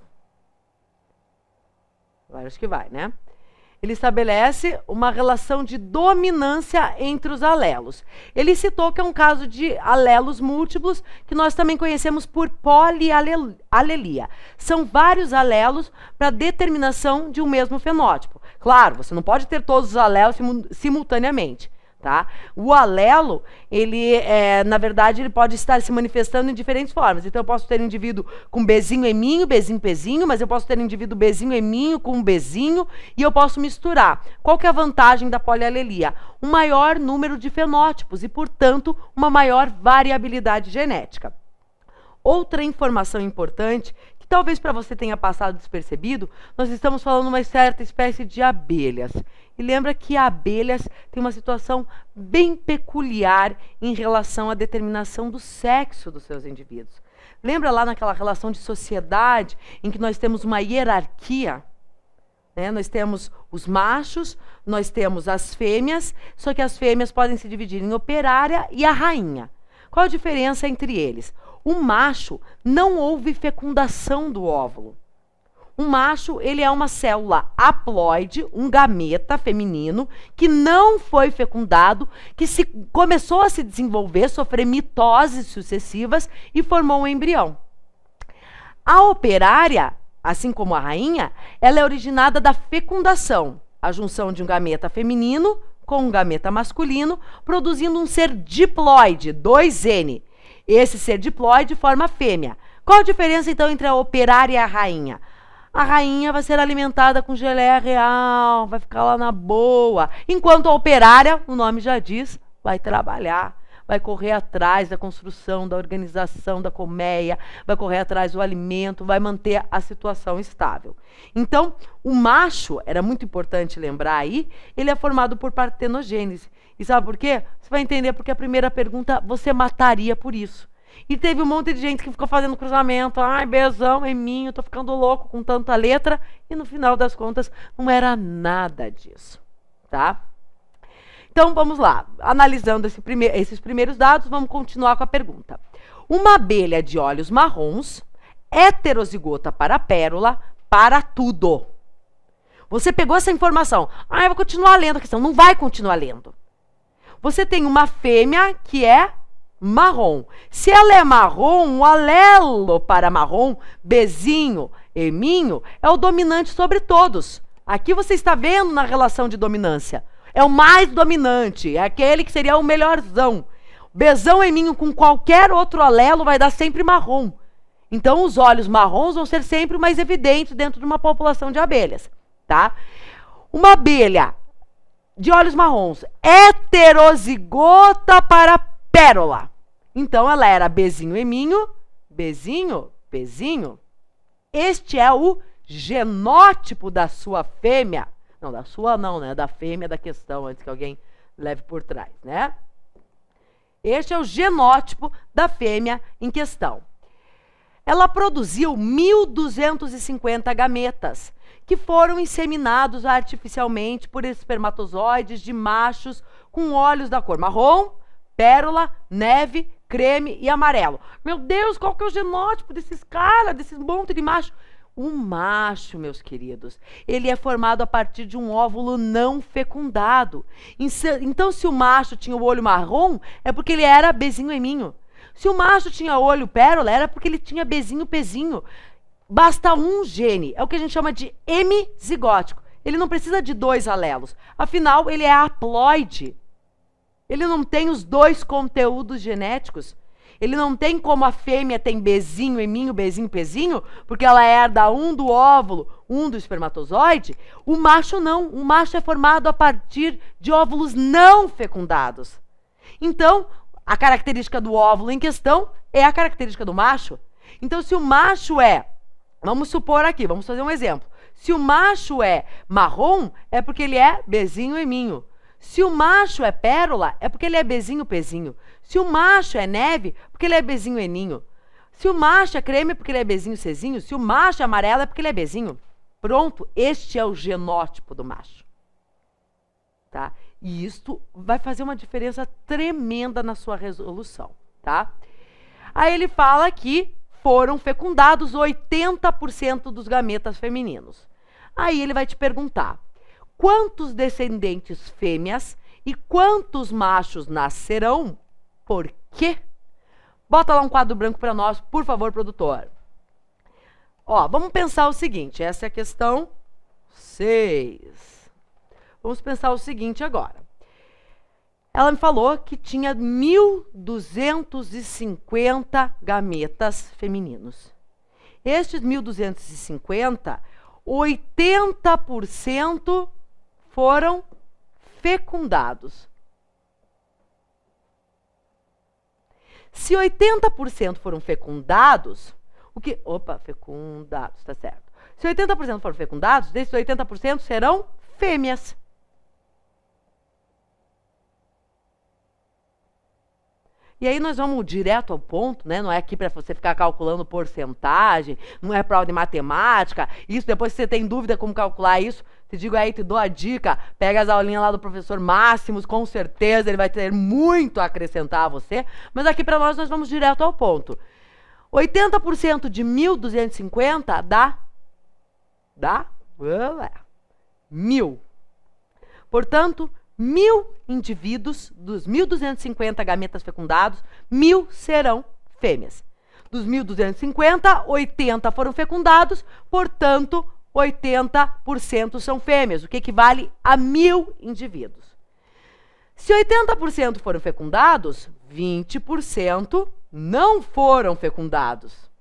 Agora acho que vai, né? Ele estabelece uma relação de dominância entre os alelos. Ele citou que é um caso de alelos múltiplos, que nós também conhecemos por polialelia. São vários alelos para determinação de um mesmo fenótipo. Claro, você não pode ter todos os alelos simultaneamente. Tá? O alelo, na verdade, ele pode estar se manifestando em diferentes formas. Então, eu posso ter um indivíduo com Bzinho, eminho, Bzinho, pezinho, mas eu posso ter um indivíduo Bzinho, eminho com Bzinho e eu posso misturar. Qual que é a vantagem da polialelia? Um maior número de fenótipos e, portanto, uma maior variabilidade genética. Outra informação importante, que talvez para você tenha passado despercebido, nós estamos falando de uma certa espécie de abelhas. E lembra que abelhas têm uma situação bem peculiar em relação à determinação do sexo dos seus indivíduos. Lembra lá naquela relação de sociedade em que nós temos uma hierarquia? Né? Nós temos os machos, nós temos as fêmeas, só que as fêmeas podem se dividir em operária e a rainha. Qual a diferença entre eles? O macho, não houve fecundação do óvulo. Um macho, ele é uma célula haploide, um gameta feminino, que não foi fecundado, que começou a se desenvolver, sofrer mitoses sucessivas e formou um embrião. A operária, assim como a rainha, ela é originada da fecundação, a junção de um gameta feminino com um gameta masculino, produzindo um ser diploide, 2N. Esse ser diploide forma a fêmea. Qual a diferença, então, entre a operária e a rainha? A rainha vai ser alimentada com geleia real, vai ficar lá na boa. Enquanto a operária, o nome já diz, vai trabalhar, vai correr atrás da construção, da organização, da colmeia, vai correr atrás do alimento, vai manter a situação estável. Então, o macho, era muito importante lembrar aí, ele é formado por partenogênese. E sabe por quê? Você vai entender porque a primeira pergunta você mataria por isso. E teve um monte de gente que ficou fazendo cruzamento. Ai, Bzão, eminho, tô ficando louco com tanta letra. E no final das contas, não era nada disso, tá? Então, vamos lá. Analisando esses primeiros dados, vamos continuar com a pergunta. Uma abelha de olhos marrons, heterozigota para pérola, para tudo. Você pegou essa informação. Ah, eu vou continuar lendo a questão. Não vai continuar lendo. Você tem uma fêmea que é marrom. Se ela é marrom, o alelo para marrom, Bzinho, eminho, é o dominante sobre todos. Aqui você está vendo na relação de dominância. É o mais dominante, é aquele que seria o melhorzão. Bzão, eminho com qualquer outro alelo vai dar sempre marrom. Então os olhos marrons vão ser sempre mais evidentes dentro de uma população de abelhas, tá? Uma abelha de olhos marrons, heterozigota para pérola. Então, ela era Bzinho, eminho, Bzinho, pezinho. Este é o genótipo da sua fêmea. Não, da sua não, né? Da fêmea da questão, antes que alguém leve por trás, né? Este é o genótipo da fêmea em questão. Ela produziu 1.250 gametas, que foram inseminados artificialmente por espermatozoides de machos com olhos da cor marrom, pérola, neve, creme e amarelo. Meu Deus, qual que é o genótipo desses caras, desses monte de macho? O macho, meus queridos, ele é formado a partir de um óvulo não fecundado. Então, se o macho tinha o olho marrom, é porque ele era Bzinho, eminho. Se o macho tinha olho pérola, era porque ele tinha Bzinho, Pzinho. Basta um gene, é o que a gente chama de hemizigótico. Ele não precisa de 2 alelos. Afinal, ele é haploide. Ele não tem os 2 conteúdos genéticos. Ele não tem como a fêmea tem Bzinho, Eminho, Bzinho, Pzinho, porque ela herda um do óvulo, um do espermatozoide. O macho não. O macho é formado a partir de óvulos não fecundados. Então, a característica do óvulo em questão é a característica do macho. Então, se o macho é, vamos supor aqui, vamos fazer um exemplo. Se o macho é marrom, é porque ele é Bzinho, Eminho. Se o macho é pérola, é porque ele é Bzinho, Pzinho. Se o macho é neve, porque ele é Bzinho, Eninho. Se o macho é creme, é porque ele é Bzinho, Czinho. Se o macho é amarelo, é porque ele é Bzinho. Pronto, este é o genótipo do macho. Tá? E isto vai fazer uma diferença tremenda na sua resolução, tá? Aí ele fala que foram fecundados 80% dos gametas femininos. Aí ele vai te perguntar, quantos descendentes fêmeas e quantos machos nascerão? Por quê? Bota lá um quadro branco para nós, por favor, produtor. Ó, vamos pensar o seguinte, essa é a questão 6. Vamos pensar o seguinte agora. Ela me falou que tinha 1.250 gametas femininos. Estes 1.250, 80% foram fecundados. Se 80% foram fecundados, fecundados, tá certo. Se 80% foram fecundados, desses 80% serão fêmeas. E aí nós vamos direto ao ponto, né? Não é aqui para você ficar calculando porcentagem, não é prova de matemática. Isso, depois se você tem dúvida como calcular isso, te digo aí, te dou a dica, pega as aulinhas lá do professor Máximos, com certeza ele vai ter muito a acrescentar a você. Mas aqui para nós vamos direto ao ponto. 80% de 1.250 dá 1.000. Portanto, 1.000 indivíduos, dos 1.250 gametas fecundados, 1.000 serão fêmeas. Dos 1.250, 80 foram fecundados, portanto, 80% são fêmeas, o que equivale a 1.000 indivíduos. Se 80% foram fecundados, 20% não foram fecundados.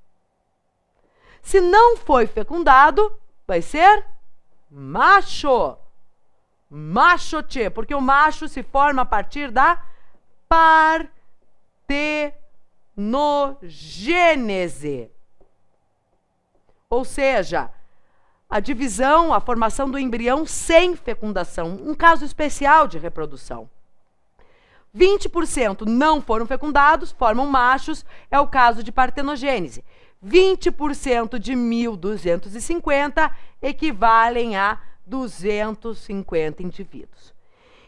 Se não foi fecundado, vai ser macho. Macho, tchê, porque o macho se forma a partir da partenogênese. Ou seja, a divisão, a formação do embrião sem fecundação, um caso especial de reprodução. 20% não foram fecundados, formam machos, é o caso de partenogênese. 20% de 1.250 equivalem a 250 indivíduos.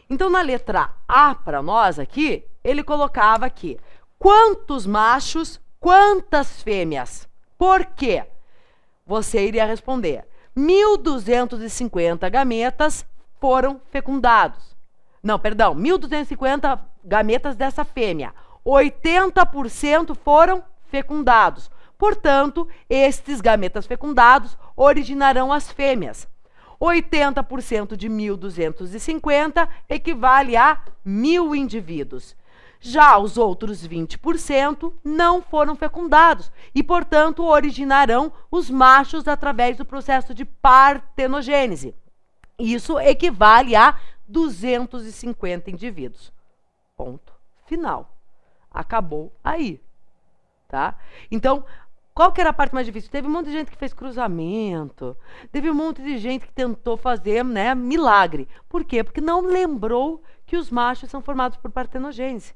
Então, na letra A, para nós aqui, ele colocava aqui, quantos machos, quantas fêmeas? Por quê? Você iria responder, 1.250 gametas foram fecundados. Não, perdão, 1.250 gametas dessa fêmea. 80% foram fecundados. Portanto, estes gametas fecundados originarão as fêmeas. 80% de 1.250 equivale a 1.000 indivíduos. Já os outros 20% não foram fecundados e, portanto, originarão os machos através do processo de partenogênese. Isso equivale a 250 indivíduos. Ponto final. Acabou aí. Tá? Então, qual que era a parte mais difícil? Teve um monte de gente que fez cruzamento, teve um monte de gente que tentou fazer, né, milagre. Por quê? Porque não lembrou que os machos são formados por partenogênese.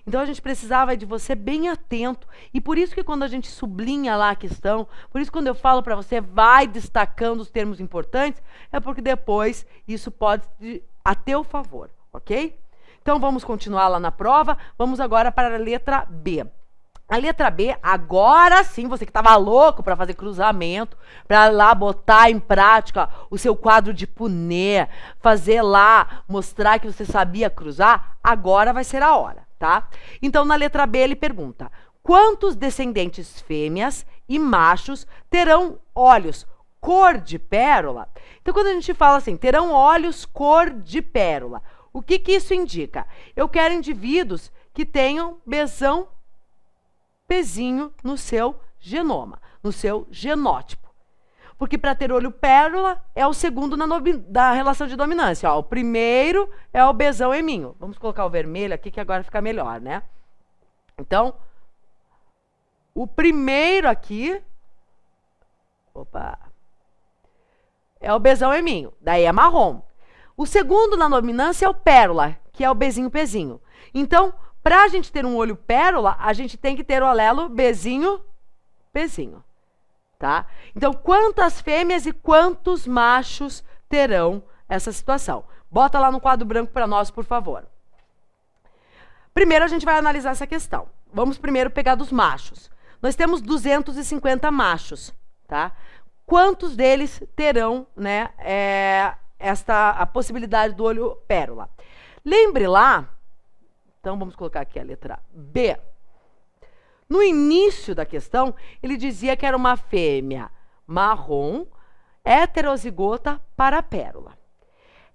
Então a gente precisava de você bem atento. E por isso que quando a gente sublinha lá a questão, por isso que quando eu falo para você, vai destacando os termos importantes, é porque depois isso pode a teu favor, ok? Então vamos continuar lá na prova, vamos agora para a letra B. A letra B, agora sim, você que estava louco para fazer cruzamento, para lá botar em prática o seu quadro de Punnett, fazer lá, mostrar que você sabia cruzar, agora vai ser a hora, tá? Então, na letra B, ele pergunta, quantos descendentes fêmeas e machos terão olhos cor de pérola? Então, quando a gente fala assim, terão olhos cor de pérola, o que que isso indica? Eu quero indivíduos que tenham besão pezinho no seu genoma, no seu genótipo. Porque para ter olho pérola é o segundo da relação de dominância. Ó, o primeiro é o besão eminho. Vamos colocar o vermelho aqui que agora fica melhor, né? Então, o primeiro aqui, é o besão eminho, daí é marrom. O segundo na dominância é o pérola, que é o bezinho pezinho. Então, para a gente ter um olho pérola, a gente tem que ter o alelo bezinho pezinho, tá? Então, quantas fêmeas e quantos machos terão essa situação? Bota lá no quadro branco para nós, por favor. Primeiro, a gente vai analisar essa questão. Vamos primeiro pegar dos machos. Nós temos 250 machos, tá? Quantos deles terão, né, a possibilidade do olho pérola? Lembre lá, então vamos colocar aqui a letra B. No início da questão, ele dizia que era uma fêmea marrom, heterozigota para pérola.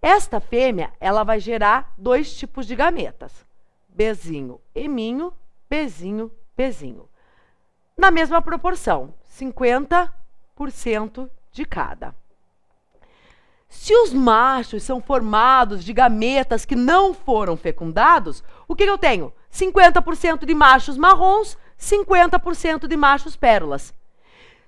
Esta fêmea, ela vai gerar dois tipos de gametas. Bezinho eminho, bezinho pezinho. Na mesma proporção, 50% de cada. Se os machos são formados de gametas que não foram fecundados, o que eu tenho? 50% de machos marrons, 50% de machos pérolas.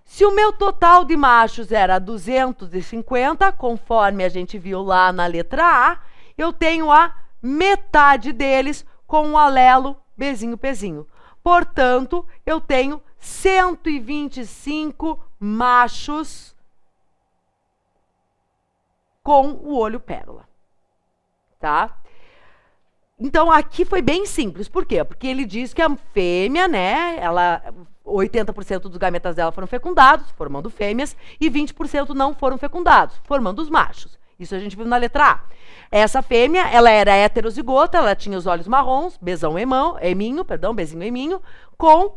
Se o meu total de machos era 250, conforme a gente viu lá na letra A, eu tenho a metade deles com o alelo bezinho pezinho. Portanto, eu tenho 125 machos com o olho pérola, tá? Então, aqui foi bem simples. Por quê? Porque ele diz que a fêmea, né, 80% dos gametas dela foram fecundados, formando fêmeas, e 20% não foram fecundados, formando os machos. Isso a gente viu na letra A. Essa fêmea, ela era heterozigota, ela tinha os olhos marrons, bezinho eminho, com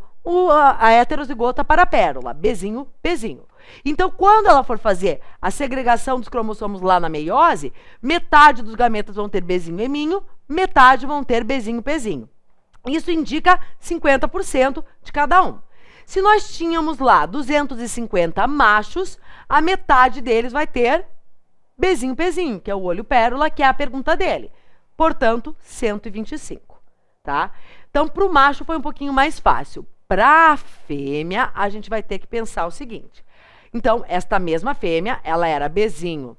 a heterozigota para pérola, bezinho pezinho. Então, quando ela for fazer a segregação dos cromossomos lá na meiose, metade dos gametas vão ter bezinho eminho, metade vão ter bezinho pezinho. Isso indica 50% de cada um. Se nós tínhamos lá 250 machos, a metade deles vai ter bezinho pezinho, que é o olho pérola, que é a pergunta dele. Portanto, 125, tá? Então, para o macho foi um pouquinho mais fácil. Para a fêmea, a gente vai ter que pensar o seguinte. Então, esta mesma fêmea, ela era bezinho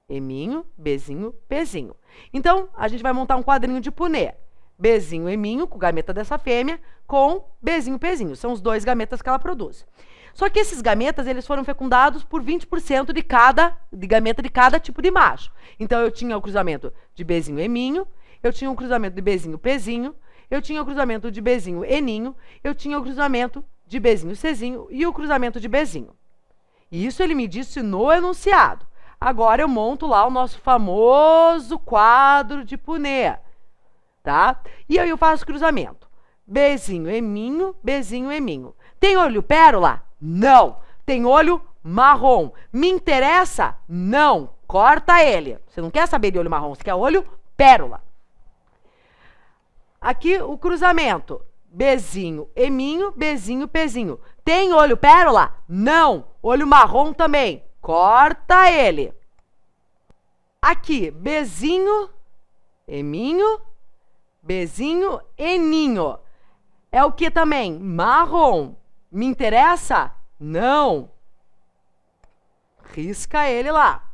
eminho, bezinho pezinho. Então, a gente vai montar um quadrinho de Punnett. Bezinho eminho, com o gameta dessa fêmea, com bezinho pezinho. São os dois gametas que ela produz. Só que esses gametas, eles foram fecundados por 20% de gameta de cada tipo de macho. Então, eu tinha o cruzamento de bezinho eminho, eu tinha o cruzamento de bezinho pezinho, eu tinha o cruzamento de bezinho eninho, eu tinha o cruzamento de bezinho cezinho e o cruzamento de bezinho. E isso ele me disse no enunciado. Agora eu monto lá o nosso famoso quadro de Punnett, tá? E aí eu faço cruzamento. Bezinho eminho, bezinho eminho. Tem olho pérola? Não. Tem olho marrom. Me interessa? Não. Corta ele. Você não quer saber de olho marrom, você quer olho pérola. Aqui o cruzamento. Bezinho eminho, bezinho pezinho. Tem olho pérola? Não. Olho marrom também. Corta ele. Aqui, bezinho eminho, bezinho eninho. É o que também? Marrom. Me interessa? Não. Risca ele lá.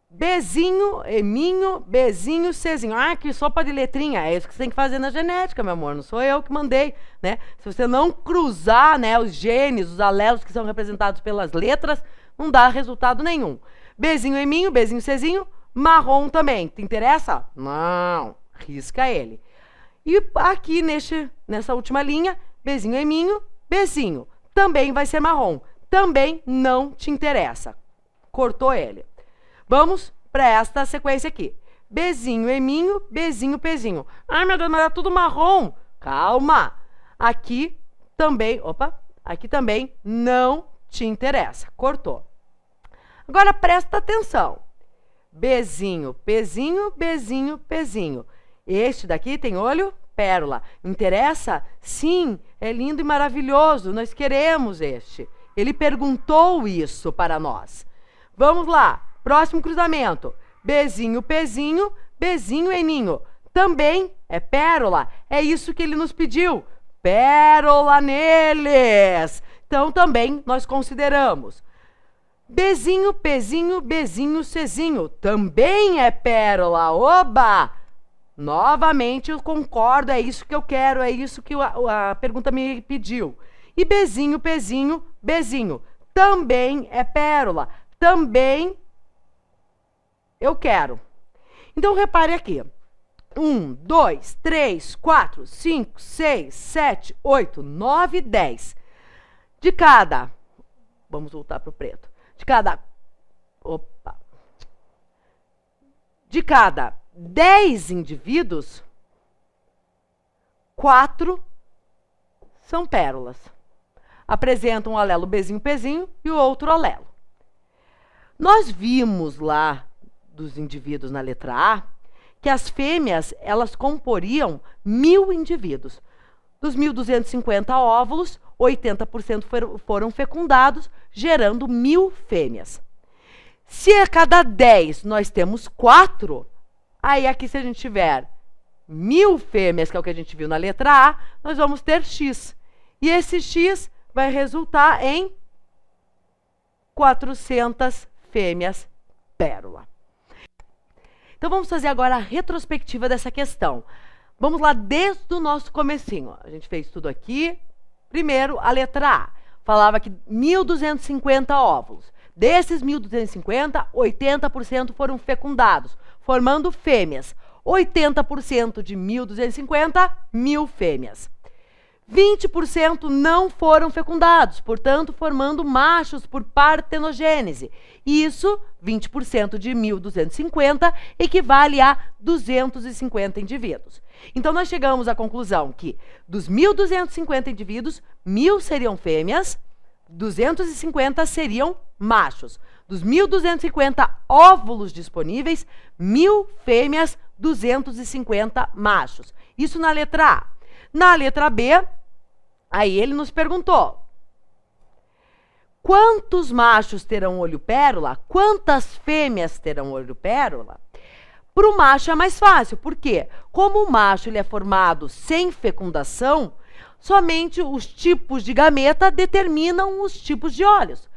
Bezinho, eminho, bezinho, cezinho. Ah, que sopa de letrinha. É isso que você tem que fazer na genética, meu amor. Não sou eu que mandei, né? Se você não cruzar, né, os genes, os alelos que são representados pelas letras, não dá resultado nenhum. Bezinho, eminho, bezinho, cezinho, marrom também. Te interessa? Não. Risca ele. E aqui nessa última linha, bezinho, eminho, bezinho. Também vai ser marrom. Também não te interessa. Cortou ele. Vamos para esta sequência aqui. Bezinho, eminho, bezinho, pezinho. Ai, meu Deus, mas é tudo marrom. Calma. Aqui também não te interessa. Cortou. Agora presta atenção. Bzinho, Pzinho, Bzinho, Pzinho. Este daqui tem olho pérola. Interessa? Sim, é lindo e maravilhoso. Nós queremos este. Ele perguntou isso para nós. Vamos lá. Próximo cruzamento. Bzinho, Pzinho, Bzinho, Eninho. Também é pérola. É isso que ele nos pediu. Pérola neles. Então também nós consideramos. Bzinho, Pzinho, Bzinho, Czinho. Também é pérola. Oba! Novamente eu concordo, é isso que eu quero, é isso que a pergunta me pediu. E Bzinho, Pzinho, Bzinho. Também é pérola. Também eu quero. Então repare aqui. 1, 2, 3, 4, 5, 6, 7, 8, 9, 10. De cada... Vamos voltar para o preto. De cada 10 indivíduos, 4 são pérolas. Apresentam um alelo Bzinho, Pzinho e o outro alelo. Nós vimos lá dos indivíduos na letra A que as fêmeas, elas comporiam 1.000 indivíduos. Dos 1.250 óvulos, 80% foram fecundados, gerando 1.000 fêmeas. Se a cada 10 nós temos 4, aí aqui se a gente tiver 1.000 fêmeas, que é o que a gente viu na letra A, nós vamos ter X. E esse X vai resultar em 400 fêmeas pérola. Então vamos fazer agora a retrospectiva dessa questão. Vamos lá desde o nosso comecinho. A gente fez tudo aqui. Primeiro, a letra A. Falava que 1.250 óvulos. Desses 1.250, 80% foram fecundados, formando fêmeas. 80% de 1.250, 1.000 fêmeas. 20% não foram fecundados, portanto, formando machos por partenogênese. Isso, 20% de 1.250, equivale a 250 indivíduos. Então, nós chegamos à conclusão que, dos 1.250 indivíduos, 1.000 seriam fêmeas, 250 seriam machos. Dos 1.250 óvulos disponíveis, 1.000 fêmeas, 250 machos. Isso na letra A. Na letra B, aí ele nos perguntou: quantos machos terão olho pérola? Quantas fêmeas terão olho pérola? Para o macho é mais fácil, por quê? Como o macho ele é formado sem fecundação, somente os tipos de gameta determinam os tipos de olhos.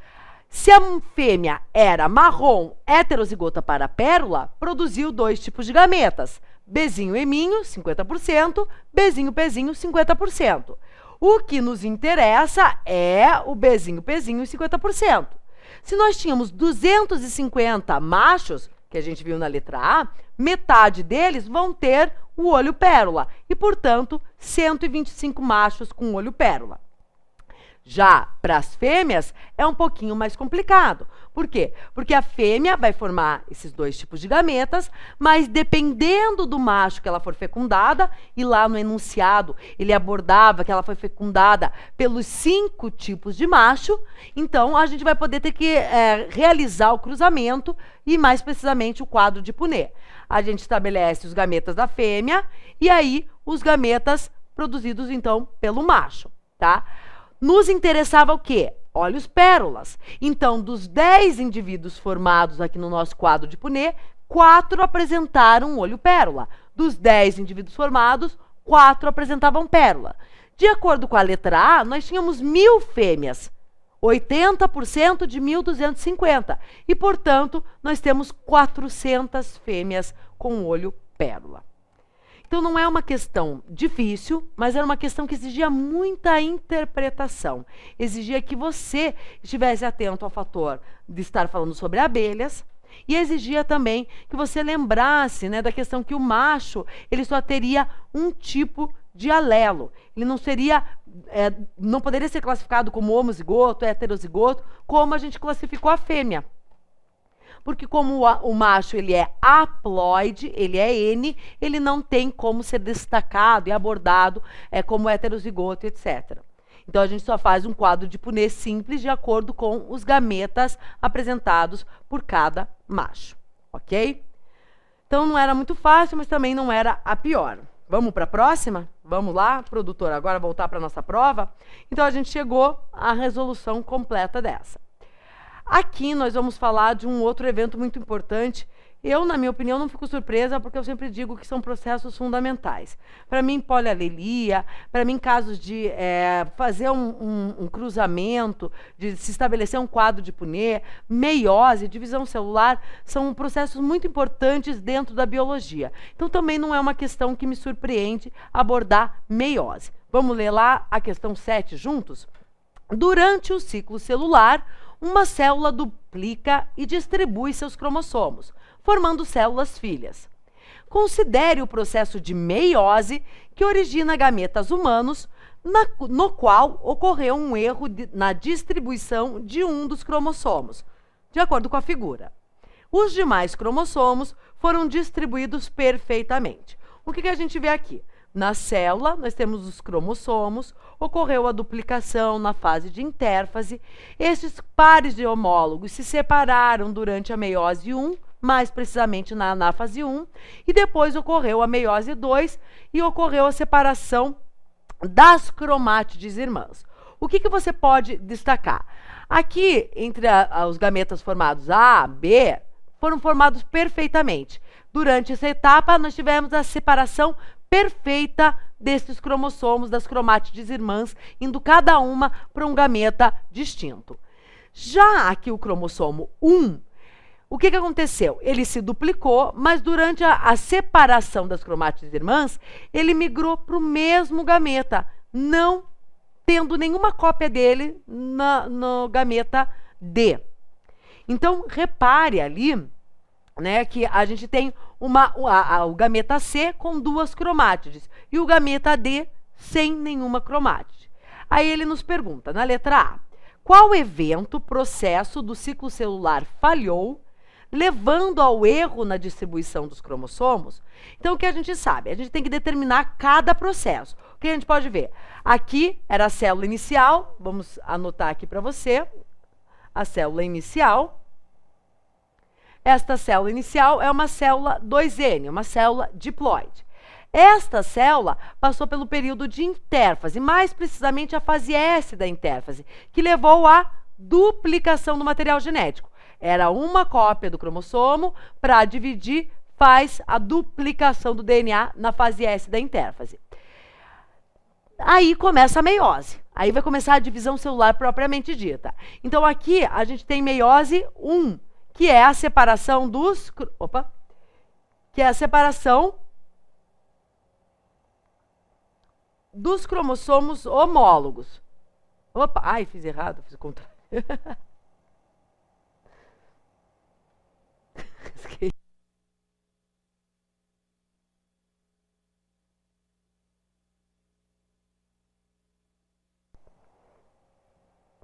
Se a fêmea era marrom heterozigota para pérola, produziu 2 tipos de gametas. Bzinho, Eminho, 50%, Bzinho, Pzinho, 50%. O que nos interessa é o Bzinho, Pzinho, 50%. Se nós tínhamos 250 machos, que a gente viu na letra A, metade deles vão ter o olho pérola e, portanto, 125 machos com olho pérola. Já para as fêmeas é um pouquinho mais complicado. Por quê? Porque a fêmea vai formar esses 2 tipos de gametas, mas dependendo do macho que ela for fecundada, e lá no enunciado ele abordava que ela foi fecundada pelos 5 tipos de macho, então a gente vai poder ter que realizar o cruzamento e mais precisamente o quadro de Punnett. A gente estabelece os gametas da fêmea e aí os gametas produzidos então pelo macho, tá? Nos interessava o quê? Olhos pérolas. Então, dos 10 indivíduos formados aqui no nosso quadro de Punnett, 4 apresentaram olho pérola. Dos 10 indivíduos formados, 4 apresentavam pérola. De acordo com a letra A, nós tínhamos 1.000 fêmeas, 80% de 1.250. E, portanto, nós temos 400 fêmeas com olho pérola. Então, não é uma questão difícil, mas era uma questão que exigia muita interpretação. Exigia que você estivesse atento ao fator de estar falando sobre abelhas e exigia também que você lembrasse, né, da questão que o macho ele só teria um tipo de alelo. Ele não seria, não poderia ser classificado como homozigoto, heterozigoto, como a gente classificou a fêmea. porque como o macho ele é haploide, ele é N, ele não tem como ser destacado e abordado como heterozigoto, etc. Então a gente só faz um quadro de Punnett simples de acordo com os gametas apresentados por cada macho, ok? Então não era muito fácil, mas também não era a pior. Vamos para a próxima? Vamos lá, produtor, agora voltar para a nossa prova? Então a gente chegou à resolução completa dessa. Aqui nós vamos falar de um outro evento muito importante. Eu, na minha opinião, não fico surpresa, porque eu sempre digo que são processos fundamentais. Para mim, polialelia, para mim, casos de fazer um cruzamento, de se estabelecer um quadro de Punnett, meiose, divisão celular, são processos muito importantes dentro da biologia. Então, também não é uma questão que me surpreende abordar meiose. Vamos ler lá a questão 7 juntos? Durante o ciclo celular, uma célula duplica e distribui seus cromossomos, formando células filhas. Considere o processo de meiose que origina gametas humanos, no qual ocorreu um erro na distribuição de um dos cromossomos, de acordo com a figura. Os demais cromossomos foram distribuídos perfeitamente. O que a gente vê aqui? Na célula, nós temos os cromossomos, ocorreu a duplicação na fase de intérfase. Estes pares de homólogos se separaram durante a meiose 1, mais precisamente na anáfase 1, e depois ocorreu a meiose 2 e ocorreu a separação das cromátides irmãs. O que você pode destacar? Aqui, entre os gametas formados A, B, foram formados perfeitamente. Durante essa etapa, nós tivemos a separação perfeita desses cromossomos, das cromátides irmãs, indo cada uma para um gameta distinto. Já aqui o cromossomo 1, o que aconteceu? Ele se duplicou, mas durante a separação das cromátides irmãs, ele migrou para o mesmo gameta, não tendo nenhuma cópia dele no gameta D. Então, repare ali, né, que a gente tem o gameta C com 2 cromátides e o gameta D sem nenhuma cromátide. Aí ele nos pergunta, na letra A, qual evento, processo do ciclo celular falhou, levando ao erro na distribuição dos cromossomos? Então, o que a gente sabe? A gente tem que determinar cada processo. O que a gente pode ver? Aqui era a célula inicial, vamos anotar aqui para você, a célula inicial. Esta célula inicial é uma célula 2N, uma célula diploide. Esta célula passou pelo período de intérfase, mais precisamente a fase S da intérfase, que levou à duplicação do material genético. Era uma cópia do cromossomo, para dividir, faz a duplicação do DNA na fase S da intérfase. Aí começa a meiose. Aí vai começar a divisão celular propriamente dita. Então aqui a gente tem meiose 1, que é a separação dos... que é a separação dos cromossomos homólogos. Ai, fiz errado, fiz o contrário.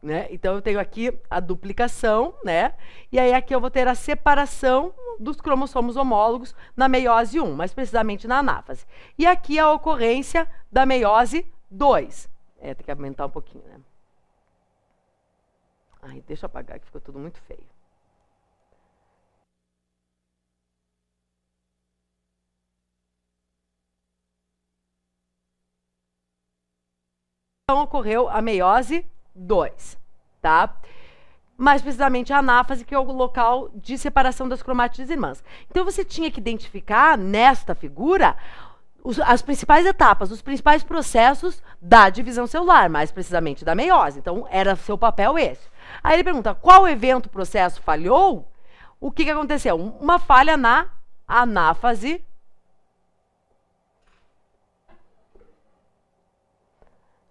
Né? Então, eu tenho aqui a duplicação, né? E aí aqui eu vou ter a separação dos cromossomos homólogos na meiose 1, mais precisamente na anáfase. E aqui a ocorrência da meiose 2. Tem que aumentar um pouquinho, né? Ai, deixa eu apagar, que ficou tudo muito feio. Então, ocorreu a meiose 2, tá? Mais precisamente a anáfase, que é o local de separação das cromátides irmãs. Então, você tinha que identificar, nesta figura, as principais etapas, os principais processos da divisão celular, mais precisamente da meiose. Então, era seu papel esse. Aí ele pergunta, qual evento, processo falhou? O que aconteceu? Uma falha na anáfase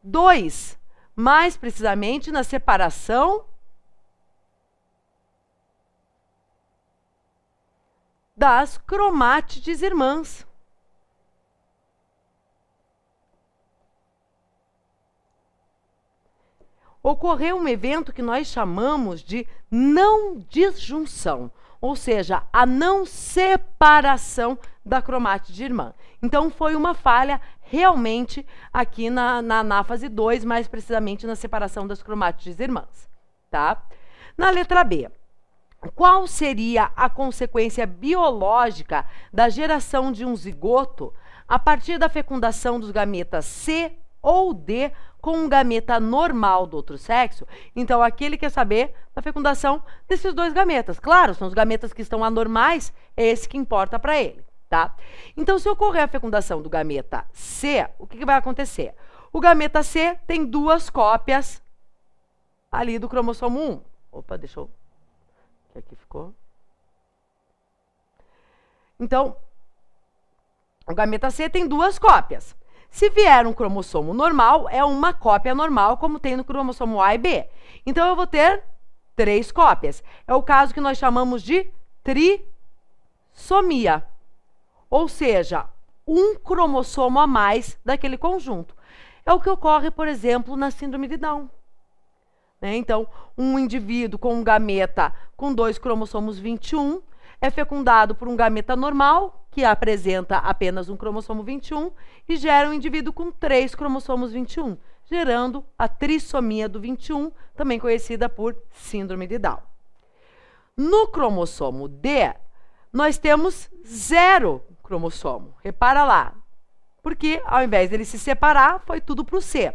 2, mais precisamente na separação das cromátides irmãs. Ocorreu um evento que nós chamamos de não disjunção. ou seja, a não separação da cromátide irmã. Então, foi uma falha realmente aqui na anáfase 2, mais precisamente na separação das cromátides irmãs, tá? Na letra B, qual seria a consequência biológica da geração de um zigoto a partir da fecundação dos gametas C ou D com um gameta normal do outro sexo? Então, aqui ele quer saber da fecundação desses dois gametas. Claro, são os gametas que estão anormais, é esse que importa para ele, tá? Então, se ocorrer a fecundação do gameta C, o que vai acontecer? O gameta C tem duas cópias ali do cromossomo 1. Opa, deixa eu... Aqui ficou. Então, o gameta C tem duas cópias. Se vier um cromossomo normal, é uma cópia normal, como tem no cromossomo A e B. Então, eu vou ter 3 cópias. É o caso que nós chamamos de trissomia. Ou seja, um cromossomo a mais daquele conjunto. É o que ocorre, por exemplo, na síndrome de Down. Então, um indivíduo com um gameta com 2 cromossomos 21 é fecundado por um gameta normal, que apresenta apenas um cromossomo 21, e gera um indivíduo com 3 cromossomos 21, gerando a trissomia do 21, também conhecida por síndrome de Down. No cromossomo D, nós temos 0 cromossomo. Repara lá, porque ao invés dele se separar, foi tudo para o C.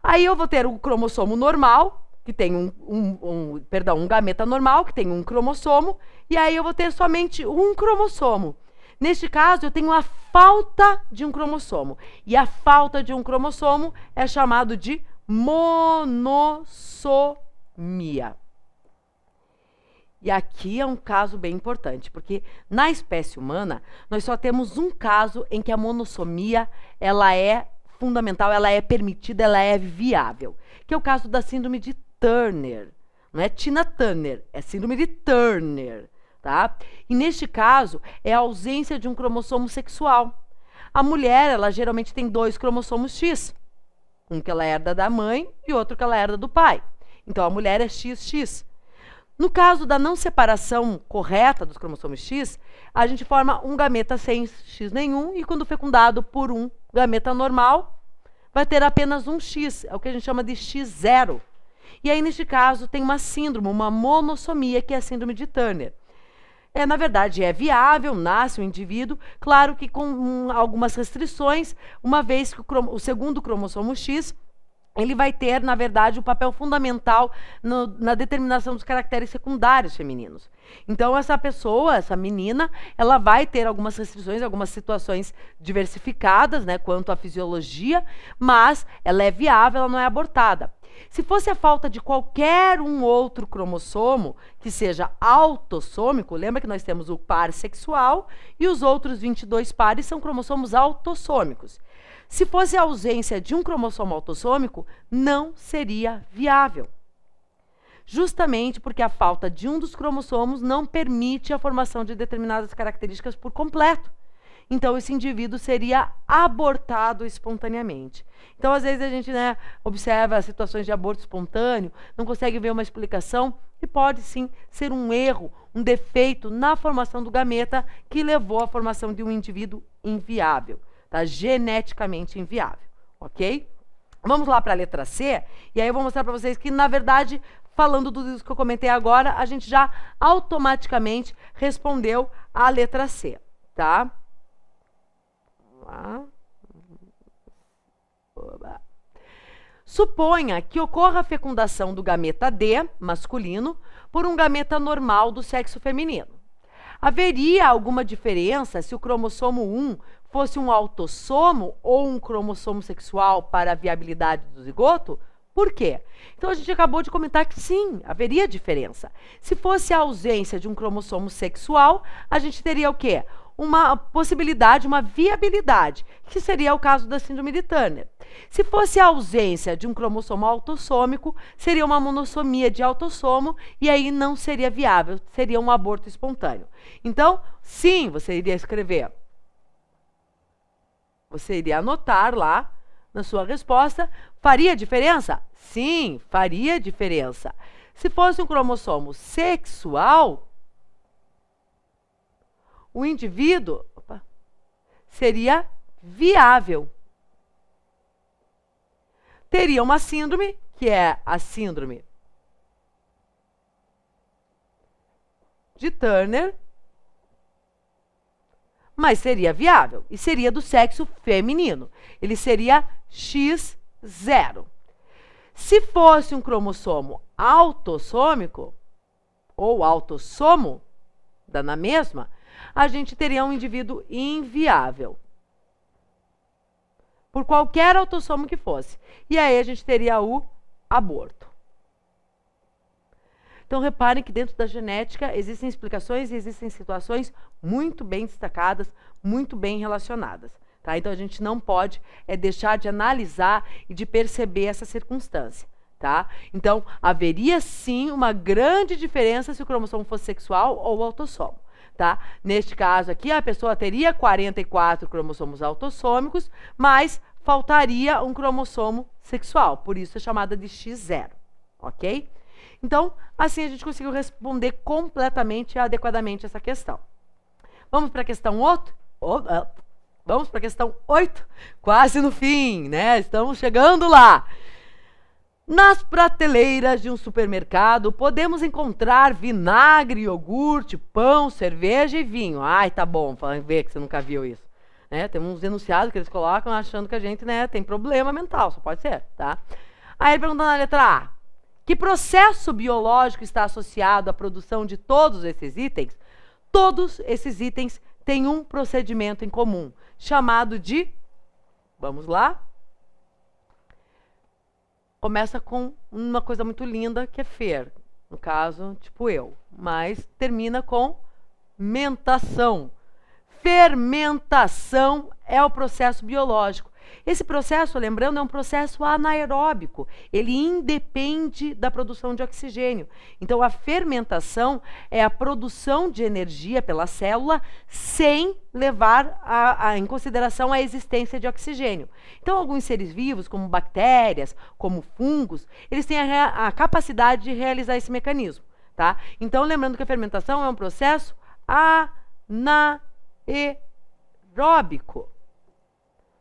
Aí eu vou ter o cromossomo normal, que tem um gameta normal, que tem um cromossomo, e aí eu vou ter somente um cromossomo. Neste caso, eu tenho a falta de um cromossomo. E a falta de um cromossomo é chamado de monossomia. E aqui é um caso bem importante, porque na espécie humana, nós só temos um caso em que a monossomia ela é fundamental, ela é permitida, ela é viável, que é o caso da síndrome de Turner. Não é Tina Turner, é síndrome de Turner, tá? E neste caso, é a ausência de um cromossomo sexual. A mulher, ela geralmente tem 2 cromossomos X, um que ela herda da mãe e outro que ela herda do pai. Então, a mulher é XX. No caso da não separação correta dos cromossomos X, a gente forma um gameta sem X nenhum e quando fecundado por um gameta normal, vai ter apenas um X, é o que a gente chama de X0. E aí, neste caso, tem uma síndrome, uma monossomia, que é a síndrome de Turner. Na verdade, é viável, nasce o indivíduo, claro que com algumas restrições, uma vez que o segundo cromossomo X ele vai ter, na verdade, um papel fundamental na determinação dos caracteres secundários femininos. Então, essa pessoa, essa menina, ela vai ter algumas restrições, algumas situações diversificadas, né, quanto à fisiologia, mas ela é viável, ela não é abortada. Se fosse a falta de qualquer um outro cromossomo que seja autossômico, lembra que nós temos o par sexual e os outros 22 pares são cromossomos autossômicos. Se fosse a ausência de um cromossomo autossômico, não seria viável. Justamente porque a falta de um dos cromossomos não permite a formação de determinadas características por completo. Então, esse indivíduo seria abortado espontaneamente. Então, às vezes, a gente observa situações de aborto espontâneo, não consegue ver uma explicação, e pode sim ser um erro, um defeito na formação do gameta que levou à formação de um indivíduo inviável. Tá? Geneticamente inviável, ok? Vamos lá para a letra C, e aí eu vou mostrar para vocês que, na verdade, falando tudo isso que eu comentei agora, a gente já automaticamente respondeu a letra C, tá? Vamos lá. Suponha que ocorra a fecundação do gameta D, masculino, por um gameta normal do sexo feminino. Haveria alguma diferença se o cromossomo 1 fosse um autossomo ou um cromossomo sexual para a viabilidade do zigoto? Por quê? Então, a gente acabou de comentar que sim, haveria diferença. Se fosse a ausência de um cromossomo sexual, a gente teria o quê? Uma possibilidade, uma viabilidade, que seria o caso da síndrome de Turner. Se fosse a ausência de um cromossomo autossômico, seria uma monossomia de autossomo e aí não seria viável, seria um aborto espontâneo. Então, sim, você iria escrever. Você iria anotar lá na sua resposta. Faria diferença? Sim, faria diferença. Se fosse um cromossomo sexual, o indivíduo seria viável. Teria uma síndrome, que é a síndrome de Turner, mas seria viável e seria do sexo feminino. Ele seria X0. Se fosse um cromossomo autossômico, ou autossomo, dá na mesma, a gente teria um indivíduo inviável. Por qualquer autossomo que fosse. E aí a gente teria o aborto. Então reparem que dentro da genética existem explicações e existem situações muito bem destacadas, muito bem relacionadas. Tá? Então a gente não pode deixar de analisar e de perceber essa circunstância. Tá? Então haveria sim uma grande diferença se o cromossomo fosse sexual ou autossomo. Tá? Neste caso aqui, a pessoa teria 44 cromossomos autossômicos, mas faltaria um cromossomo sexual, por isso é chamada de X0, ok? Então, assim a gente conseguiu responder completamente e adequadamente essa questão. Vamos para a questão 8? Vamos para a questão 8? Quase no fim, né? Estamos chegando lá. Nas prateleiras de um supermercado, podemos encontrar vinagre, iogurte, pão, cerveja e vinho. Ai, tá bom, ver que você nunca viu isso. Né? Tem uns enunciados que eles colocam achando que a gente, né, tem problema mental, só pode ser, tá? Aí ele pergunta na letra A, que processo biológico está associado à produção de todos esses itens? Todos esses itens têm um procedimento em comum, chamado de, vamos lá, começa com uma coisa muito linda, que é fer, no caso, tipo eu, mas termina com mentação. Fermentação é o processo biológico. Esse processo, lembrando, é um processo anaeróbico. Ele independe da produção de oxigênio. Então, a fermentação é a produção de energia pela célula sem levar em consideração a existência de oxigênio. Então, alguns seres vivos, como bactérias, como fungos, eles têm a capacidade de realizar esse mecanismo. Tá? Então, lembrando que a fermentação é um processo anaeróbico.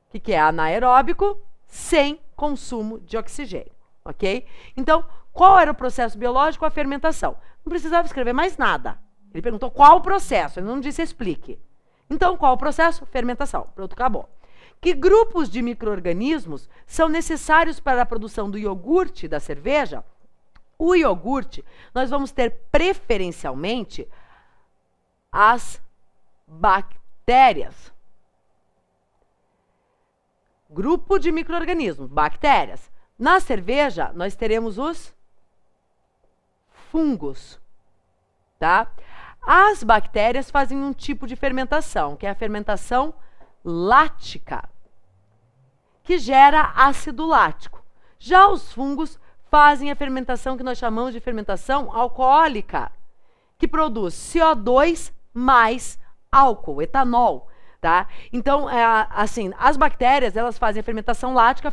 O que é anaeróbico? Sem consumo de oxigênio, ok? Então, qual era o processo biológico? A fermentação. Não precisava escrever mais nada. Ele perguntou qual o processo, ele não disse explique. Então, qual o processo? Fermentação. Pronto, acabou. Que grupos de micro-organismos são necessários para a produção do iogurte, da cerveja? O iogurte, nós vamos ter preferencialmente as bactérias. Grupo de micro-organismos, bactérias. Na cerveja, nós teremos os fungos, tá? As bactérias fazem um tipo de fermentação, que é a fermentação lática, que gera ácido lático. Já os fungos fazem a fermentação que nós chamamos de fermentação alcoólica, que produz CO2 mais álcool, etanol. Tá? Então, assim, as bactérias, elas fazem a fermentação lática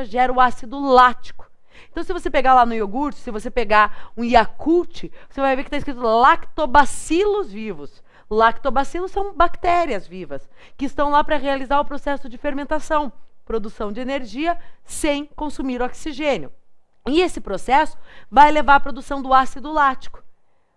gera o ácido lático. Então, se você pegar lá no iogurte, se você pegar um Yakult, você vai ver que está escrito lactobacilos vivos. Lactobacilos são bactérias vivas, que estão lá para realizar o processo de fermentação, produção de energia sem consumir oxigênio. E esse processo vai levar à produção do ácido lático.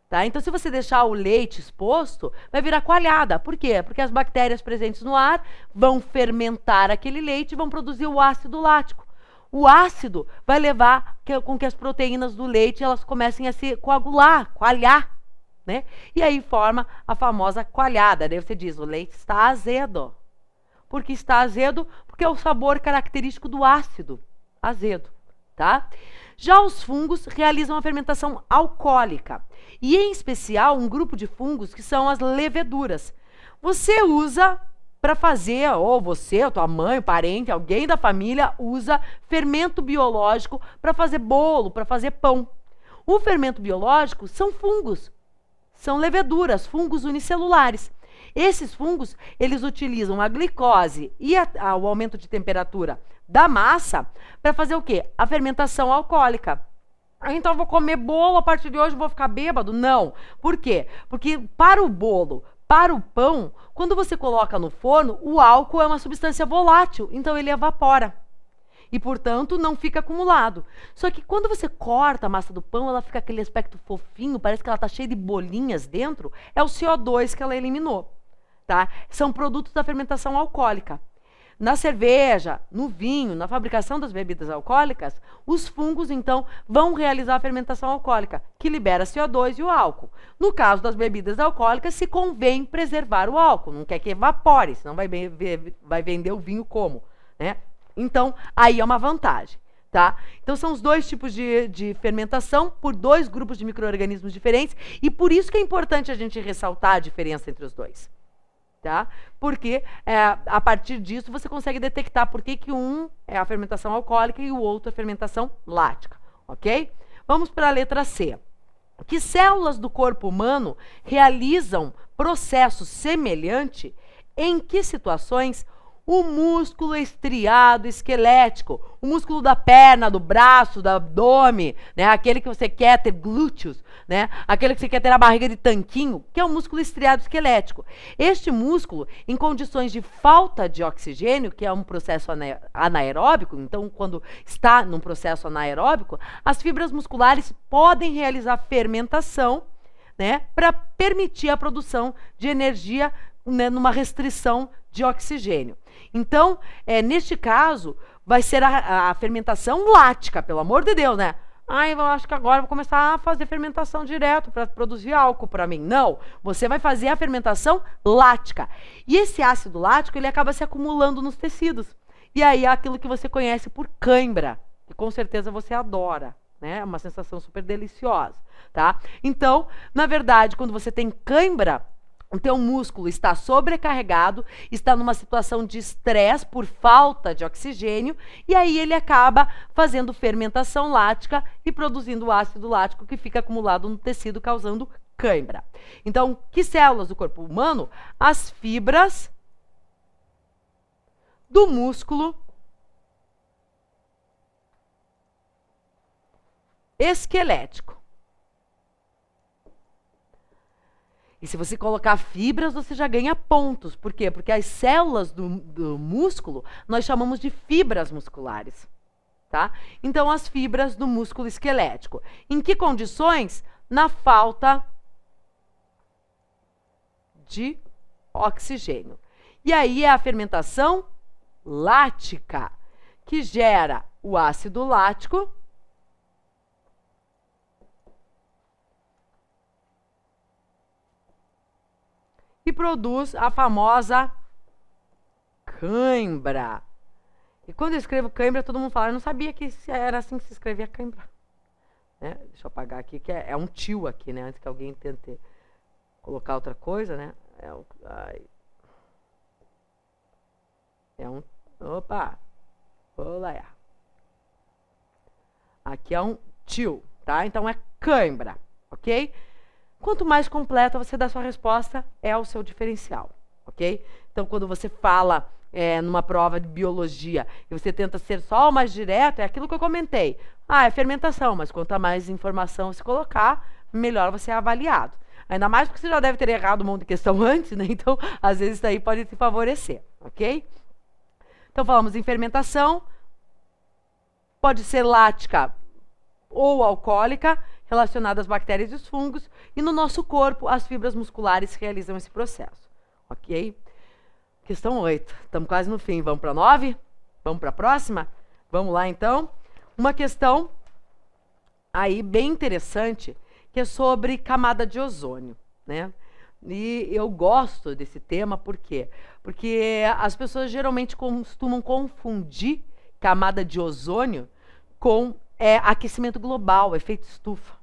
Tá? Então, se você deixar o leite exposto, vai virar coalhada. Por quê? Porque as bactérias presentes no ar vão fermentar aquele leite e vão produzir o ácido lático. O ácido vai levar com que as proteínas do leite elas comecem a se coagular, coalhar. Né? E aí forma a famosa coalhada. Daí você diz, o leite está azedo. Por que está azedo? Porque é o sabor característico do ácido, azedo. Tá? Já os fungos realizam a fermentação alcoólica. E, em especial, um grupo de fungos que são as leveduras. Você usa para fazer, ou você, ou tua mãe, o parente, alguém da família, usa fermento biológico para fazer bolo, para fazer pão. O fermento biológico são fungos, são leveduras, fungos unicelulares. Esses fungos, eles utilizam a glicose e o aumento de temperatura da massa para fazer o quê? A fermentação alcoólica. Então eu vou comer bolo, a partir de hoje vou ficar bêbado? Não. Por quê? Porque para o bolo Para o pão, quando você coloca no forno, o álcool é uma substância volátil, então ele evapora. E, portanto, não fica acumulado. Só que quando você corta a massa do pão, ela fica aquele aspecto fofinho, parece que ela está cheia de bolinhas dentro, é o CO2 que ela eliminou. Tá? São produtos da fermentação alcoólica. Na cerveja, no vinho, na fabricação das bebidas alcoólicas, os fungos, então, vão realizar a fermentação alcoólica, que libera CO2 e o álcool. No caso das bebidas alcoólicas, se convém preservar o álcool, não quer que evapore, senão vai vender o vinho como, né? Então, aí é uma vantagem, tá? Então, são os dois tipos de fermentação por dois grupos de micro-organismos diferentes, e por isso que é importante a gente ressaltar a diferença entre os dois. Tá? Porque a partir disso você consegue detectar por que um é a fermentação alcoólica e o outro é a fermentação lática, ok? Vamos para a letra C. Que células do corpo humano realizam processo semelhante? Em que situações? O músculo estriado esquelético, o músculo da perna, do braço, do abdômen, né? Aquele que você quer ter glúteos, né? Aquele que você quer ter a barriga de tanquinho, que é o músculo estriado esquelético. Este músculo, em condições de falta de oxigênio, que é um processo anaeróbico, então quando está num processo anaeróbico, as fibras musculares podem realizar fermentação, né? Para permitir a produção de energia, né, numa restrição de oxigênio. Então, neste caso, vai ser a fermentação lática, pelo amor de Deus, né? Eu acho que agora eu vou começar a fazer fermentação direto para produzir álcool para mim. Não, você vai fazer a fermentação lática. E esse ácido lático, ele acaba se acumulando nos tecidos. E aí é aquilo que você conhece por cãibra, que com certeza você adora, né? É uma sensação super deliciosa, tá? Então, na verdade, quando você tem cãibra, o teu músculo está sobrecarregado, está numa situação de estresse por falta de oxigênio, e aí ele acaba fazendo fermentação lática e produzindo ácido lático que fica acumulado no tecido, causando cãibra. Então, que células do corpo humano? As fibras do músculo esquelético. E se você colocar fibras, você já ganha pontos. Por quê? Porque as células do músculo, nós chamamos de fibras musculares. Tá? Então, as fibras do músculo esquelético. Em que condições? Na falta de oxigênio. E aí é a fermentação lática, que gera o ácido lático, e produz a famosa cãibra. E quando eu escrevo cãibra, todo mundo fala, eu não sabia que era assim que se escrevia cãibra. Né? Deixa eu apagar aqui, que é um tio aqui, né? Antes que alguém tente colocar outra coisa, né? Opa! Olá. Aqui é um tio, tá? Então é cãibra, ok? Quanto mais completa você dá sua resposta, é o seu diferencial, ok? Então, quando você fala numa prova de biologia e você tenta ser só o mais direto, é aquilo que eu comentei. É fermentação, mas quanto mais informação se colocar, melhor você é avaliado. Ainda mais porque você já deve ter errado um monte de questão antes, né? Então, às vezes, isso aí pode te favorecer, ok? Então, falamos em fermentação, pode ser lática ou alcoólica, relacionada às bactérias e os fungos, e no nosso corpo as fibras musculares realizam esse processo, ok? Questão 8, estamos quase no fim, vamos para 9? Vamos para a próxima? Vamos lá então. Uma questão aí bem interessante, que é sobre camada de ozônio, né? E eu gosto desse tema, por quê? Porque as pessoas geralmente costumam confundir camada de ozônio com aquecimento global, efeito estufa.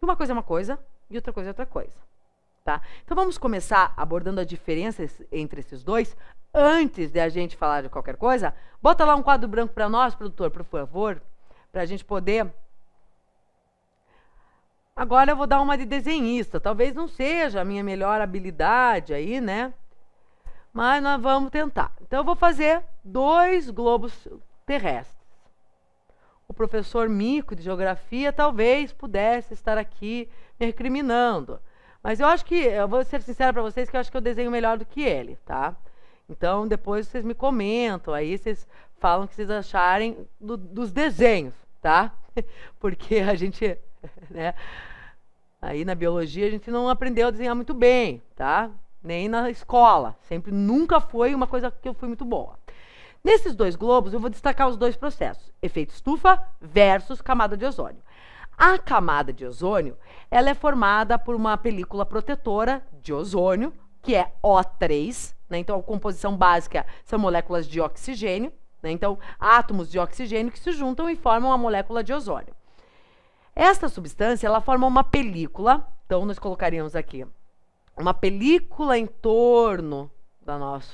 E uma coisa é uma coisa e outra coisa é outra coisa. Tá? Então vamos começar abordando a diferença entre esses dois. Antes de a gente falar de qualquer coisa, bota lá um quadro branco para nós, produtor, por favor, para a gente poder... Agora eu vou dar uma de desenhista. Talvez não seja a minha melhor habilidade aí, né? Mas nós vamos tentar. Então eu vou fazer 2 globos terrestres. O professor Mico de Geografia talvez pudesse estar aqui me recriminando. Mas eu acho que, eu vou ser sincera para vocês, que eu acho que eu desenho melhor do que ele, tá? Então, depois vocês me comentam, aí vocês falam o que vocês acharem dos desenhos, tá? Porque a gente, né, aí na biologia a gente não aprendeu a desenhar muito bem, tá? Nem na escola, sempre, nunca foi uma coisa que eu fui muito boa. Nesses dois globos, eu vou destacar os dois processos, efeito estufa versus camada de ozônio. A camada de ozônio, ela é formada por uma película protetora de ozônio, que é O3, né? Então, a composição básica são moléculas de oxigênio, né? Então, átomos de oxigênio que se juntam e formam a molécula de ozônio. Esta substância, ela forma uma película, então nós colocaríamos aqui uma película em torno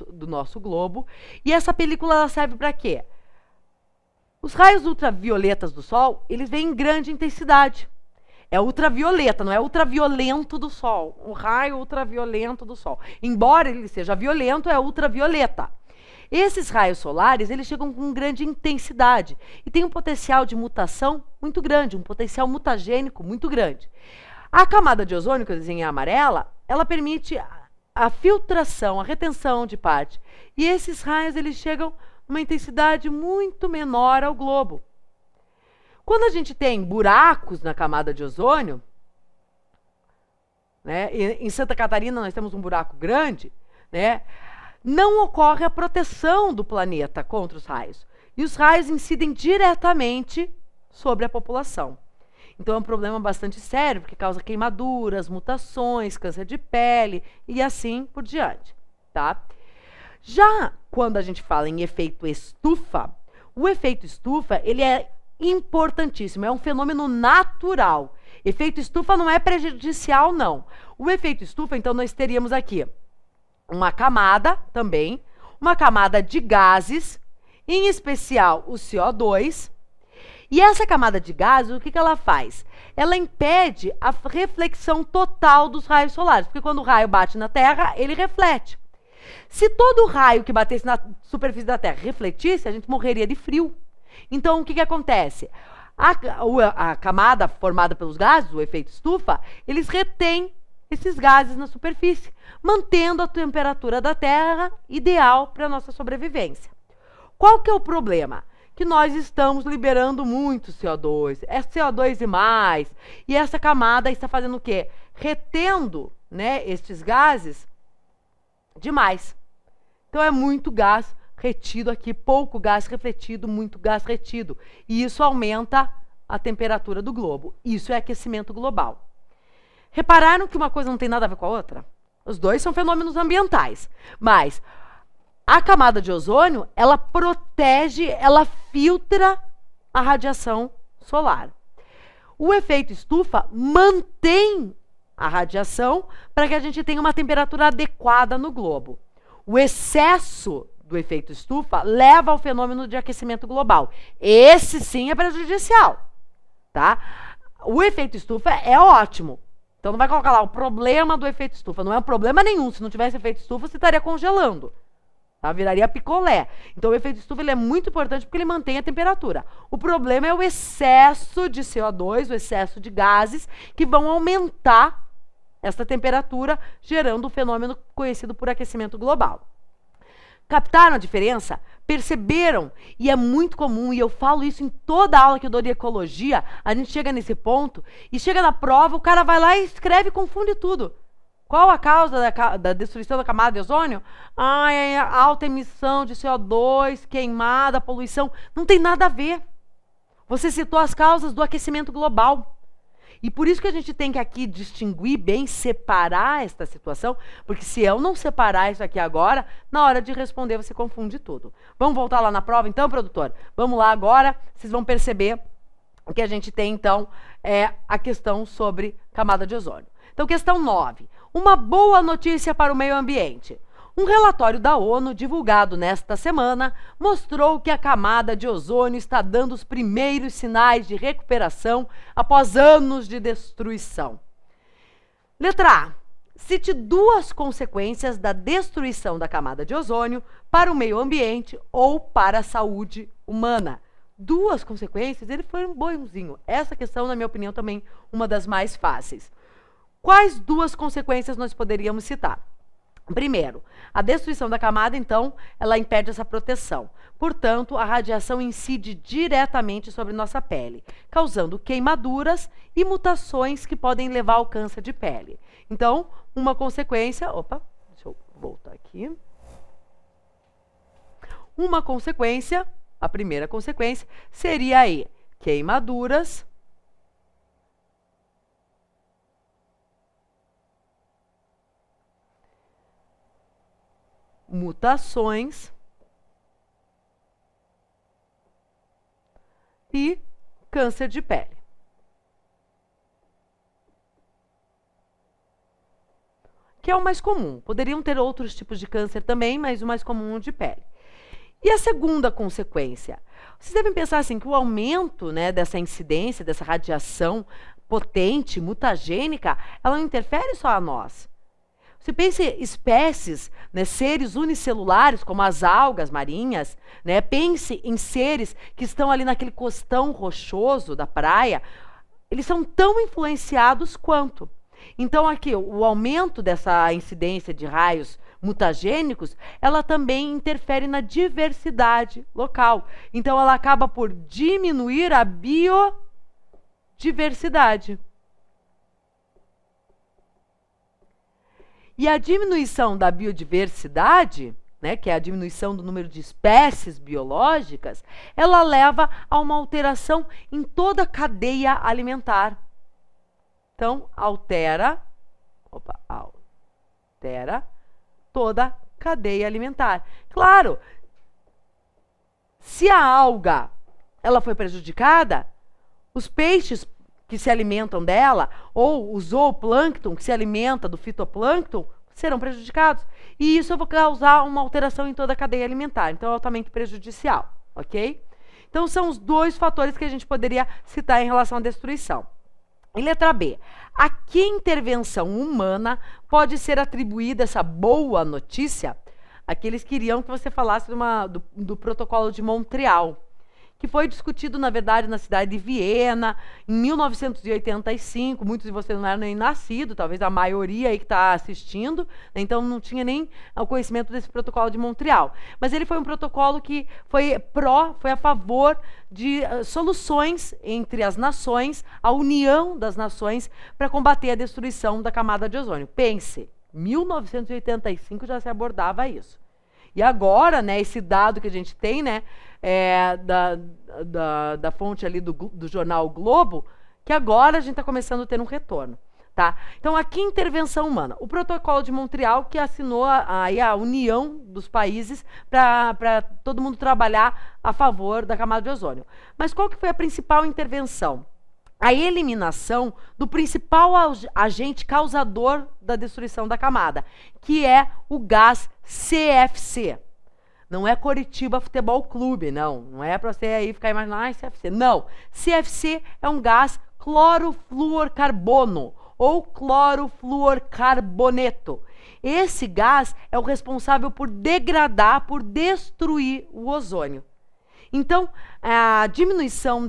do nosso globo, e essa película ela serve para quê? Os raios ultravioletas do Sol, eles vêm em grande intensidade. É ultravioleta, não é ultraviolento do Sol. O raio ultraviolento do Sol. Embora ele seja violento, é ultravioleta. Esses raios solares, eles chegam com grande intensidade e tem um potencial de mutação muito grande, um potencial mutagênico muito grande. A camada de ozônio, que eu desenhei em amarela, ela permite a filtração, a retenção de parte. E esses raios, eles chegam numa intensidade muito menor ao globo. Quando a gente tem buracos na camada de ozônio, né, em Santa Catarina nós temos um buraco grande, né, não ocorre a proteção do planeta contra os raios. E os raios incidem diretamente sobre a população. Então é um problema bastante sério, porque causa queimaduras, mutações, câncer de pele e assim por diante, tá? Já quando a gente fala em efeito estufa, o efeito estufa, ele é importantíssimo, é um fenômeno natural. Efeito estufa não é prejudicial, não. O efeito estufa, então, nós teríamos aqui uma camada também, uma camada de gases, em especial o CO2. E essa camada de gases, o que ela faz? Ela impede a reflexão total dos raios solares, porque quando o raio bate na Terra, ele reflete. Se todo raio que batesse na superfície da Terra refletisse, a gente morreria de frio. Então, o que acontece? A camada formada pelos gases, o efeito estufa, eles retêm esses gases na superfície, mantendo a temperatura da Terra ideal para a nossa sobrevivência. Qual que é o problema? Que nós estamos liberando muito CO2, é CO2 e mais, e essa camada está fazendo o quê? Retendo, né, estes gases demais. Então é muito gás retido aqui, pouco gás refletido, muito gás retido. E isso aumenta a temperatura do globo. Isso é aquecimento global. Repararam que uma coisa não tem nada a ver com a outra? Os dois são fenômenos ambientais. Mas a camada de ozônio, ela protege, ela filtra a radiação solar. O efeito estufa mantém a radiação para que a gente tenha uma temperatura adequada no globo. O excesso do efeito estufa leva ao fenômeno de aquecimento global. Esse sim é prejudicial, tá? O efeito estufa é ótimo. Então não vai colocar lá o problema do efeito estufa. Não é um problema nenhum. Se não tivesse efeito estufa, você estaria congelando. Tá? Viraria picolé. Então o efeito estufa ele é muito importante porque ele mantém a temperatura. O problema é o excesso de CO2, o excesso de gases que vão aumentar essa temperatura, gerando um fenômeno conhecido por aquecimento global. Captaram a diferença? Perceberam? E é muito comum, e eu falo isso em toda aula que eu dou de ecologia, a gente chega nesse ponto, e chega na prova, o cara vai lá e escreve e confunde tudo. Qual a causa da destruição da camada de ozônio? É a alta emissão de CO2, queimada, poluição. Não tem nada a ver. Você citou as causas do aquecimento global. E por isso que a gente tem que aqui distinguir bem, separar esta situação, porque se eu não separar isso aqui agora, na hora de responder você confunde tudo. Vamos voltar lá na prova então, produtor? Vamos lá agora, vocês vão perceber que a gente tem então a questão sobre camada de ozônio. Então, questão 9. Uma boa notícia para o meio ambiente. Um relatório da ONU, divulgado nesta semana, mostrou que a camada de ozônio está dando os primeiros sinais de recuperação após anos de destruição. Letra A. Cite duas consequências da destruição da camada de ozônio para o meio ambiente ou para a saúde humana. Duas consequências, ele foi um bonzinho. Essa questão, na minha opinião, também uma das mais fáceis. Quais duas consequências nós poderíamos citar? Primeiro, a destruição da camada, então, ela impede essa proteção. Portanto, a radiação incide diretamente sobre nossa pele, causando queimaduras e mutações que podem levar ao câncer de pele. Então, uma consequência... Opa, deixa eu voltar aqui. Uma consequência, a primeira consequência, seria aí queimaduras, mutações e câncer de pele. Que é o mais comum. Poderiam ter outros tipos de câncer também, mas o mais comum é o de pele. E a segunda consequência? Vocês devem pensar assim, que o aumento, né, dessa incidência, dessa radiação potente, mutagênica, ela não interfere só a nós. Você pensa em espécies, né, seres unicelulares, como as algas marinhas, né, pense em seres que estão ali naquele costão rochoso da praia, eles são tão influenciados quanto. Então, aqui, o aumento dessa incidência de raios mutagênicos, ela também interfere na diversidade local. Então, ela acaba por diminuir a biodiversidade. E a diminuição da biodiversidade, né, que é a diminuição do número de espécies biológicas, ela leva a uma alteração em toda a cadeia alimentar. Então, altera toda a cadeia alimentar. Claro, se a alga ela foi prejudicada, os peixes que se alimentam dela, ou o zooplâncton que se alimenta do fitoplâncton, serão prejudicados. E isso vai causar uma alteração em toda a cadeia alimentar. Então, é altamente prejudicial, ok? Então, são os dois fatores que a gente poderia citar em relação à destruição. E letra B, a que intervenção humana pode ser atribuída essa boa notícia? Aqueles queriam que você falasse do protocolo de Montreal, que foi discutido, na verdade, na cidade de Viena, em 1985. Muitos de vocês não eram nem nascidos, talvez a maioria aí que está assistindo, né? Então não tinha nem o conhecimento desse protocolo de Montreal. Mas ele foi um protocolo que foi a favor de soluções entre as nações, a união das nações para combater a destruição da camada de ozônio. Pense, 1985 já se abordava isso. E agora, né, esse dado que a gente tem, né, da fonte ali do jornal o Globo, que agora a gente está começando a ter um retorno. Tá? Então, aqui intervenção humana. O protocolo de Montreal, que assinou a união dos países para todo mundo trabalhar a favor da camada de ozônio. Mas qual que foi a principal intervenção? A eliminação do principal agente causador da destruição da camada, que é o gás CFC. Não é Coritiba Futebol Clube, não é para você aí ficar imaginando, CFC. Não, CFC é um gás clorofluorcarbono ou clorofluorcarboneto. Esse gás é o responsável por degradar, por destruir o ozônio. Então, a diminuição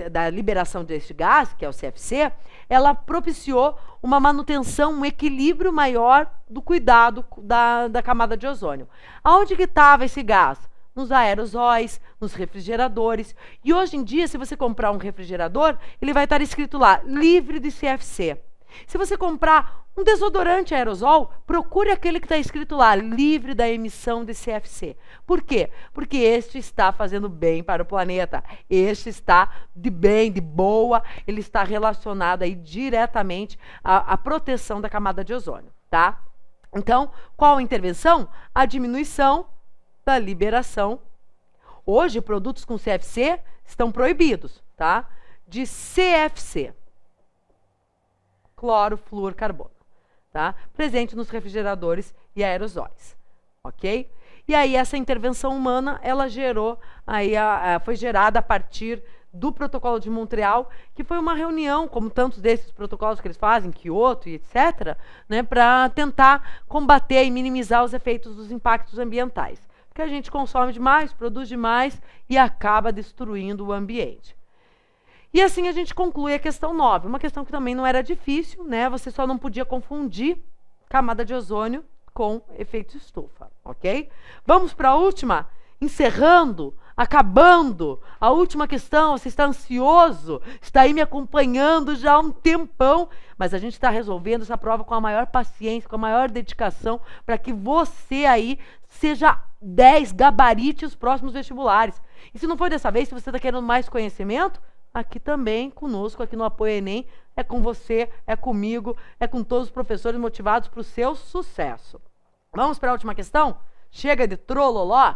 da liberação desse gás, que é o CFC, ela propiciou uma manutenção, um equilíbrio maior do cuidado da camada de ozônio. Aonde que estava esse gás? Nos aerosóis, nos refrigeradores. E hoje em dia, se você comprar um refrigerador, ele vai estar escrito lá, livre de CFC. Se você comprar um desodorante aerosol, procure aquele que está escrito lá, livre da emissão de CFC. Por quê? Porque este está fazendo bem para o planeta. Este está de bem, de boa, ele está relacionado aí diretamente à proteção da camada de ozônio, tá? Então, qual a intervenção? A diminuição da liberação. Hoje, produtos com CFC estão proibidos, tá? De CFC. Clorofluorcarbono, tá? Presente nos refrigeradores e aerosóis, ok? E aí essa intervenção humana, ela gerou, aí foi gerada a partir do protocolo de Montreal, que foi uma reunião, como tantos desses protocolos que eles fazem, Kyoto e etc., né, para tentar combater e minimizar os efeitos dos impactos ambientais. Porque a gente consome demais, produz demais e acaba destruindo o ambiente. E assim a gente conclui a questão 9. Uma questão que também não era difícil, né? Você só não podia confundir camada de ozônio com efeito estufa, ok? Vamos para a última? Encerrando, acabando, a última questão. Você está ansioso, está aí me acompanhando já há um tempão, mas a gente está resolvendo essa prova com a maior paciência, com a maior dedicação, para que você aí seja 10, gabarite os próximos vestibulares. E se não for dessa vez, se você está querendo mais conhecimento, aqui também conosco, aqui no Apoio Enem, é com você, é comigo, é com todos os professores motivados para o seu sucesso. Vamos para a última questão? Chega de trololó.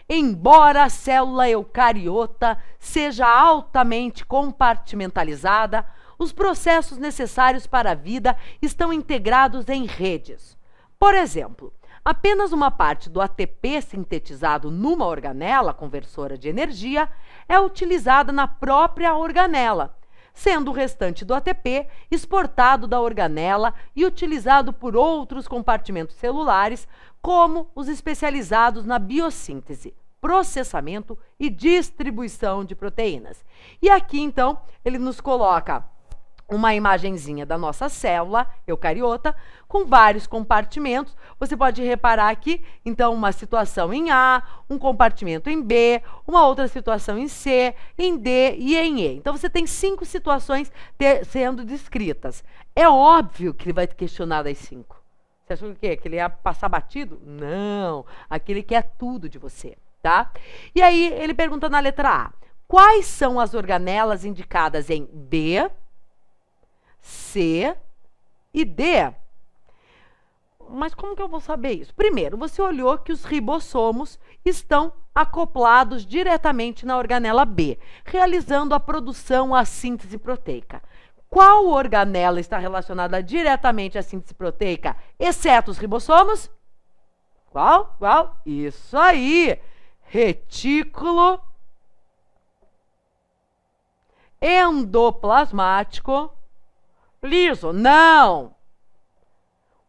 Embora a célula eucariota seja altamente compartimentalizada, os processos necessários para a vida estão integrados em redes. Por exemplo, apenas uma parte do ATP sintetizado numa organela conversora de energia é utilizada na própria organela, sendo o restante do ATP exportado da organela e utilizado por outros compartimentos celulares, como os especializados na biossíntese, processamento e distribuição de proteínas. E aqui, então, ele nos coloca uma imagenzinha da nossa célula eucariota com vários compartimentos. Você pode reparar aqui, então, uma situação em A, um compartimento em B, uma outra situação em C, em D e em E. Então, você tem 5 situações sendo descritas. É óbvio que ele vai te questionar das 5. Você achou que ele ia passar batido? Não, aquele quer tudo de você, tá? E aí, ele pergunta na letra A, quais são as organelas indicadas em B, C e D? Mas como que eu vou saber isso? Primeiro, você olhou que os ribossomos estão acoplados diretamente na organela B, realizando a produção, a síntese proteica. Qual organela está relacionada diretamente à síntese proteica, exceto os ribossomos? Qual? Qual? Isso aí! Retículo endoplasmático liso. Não!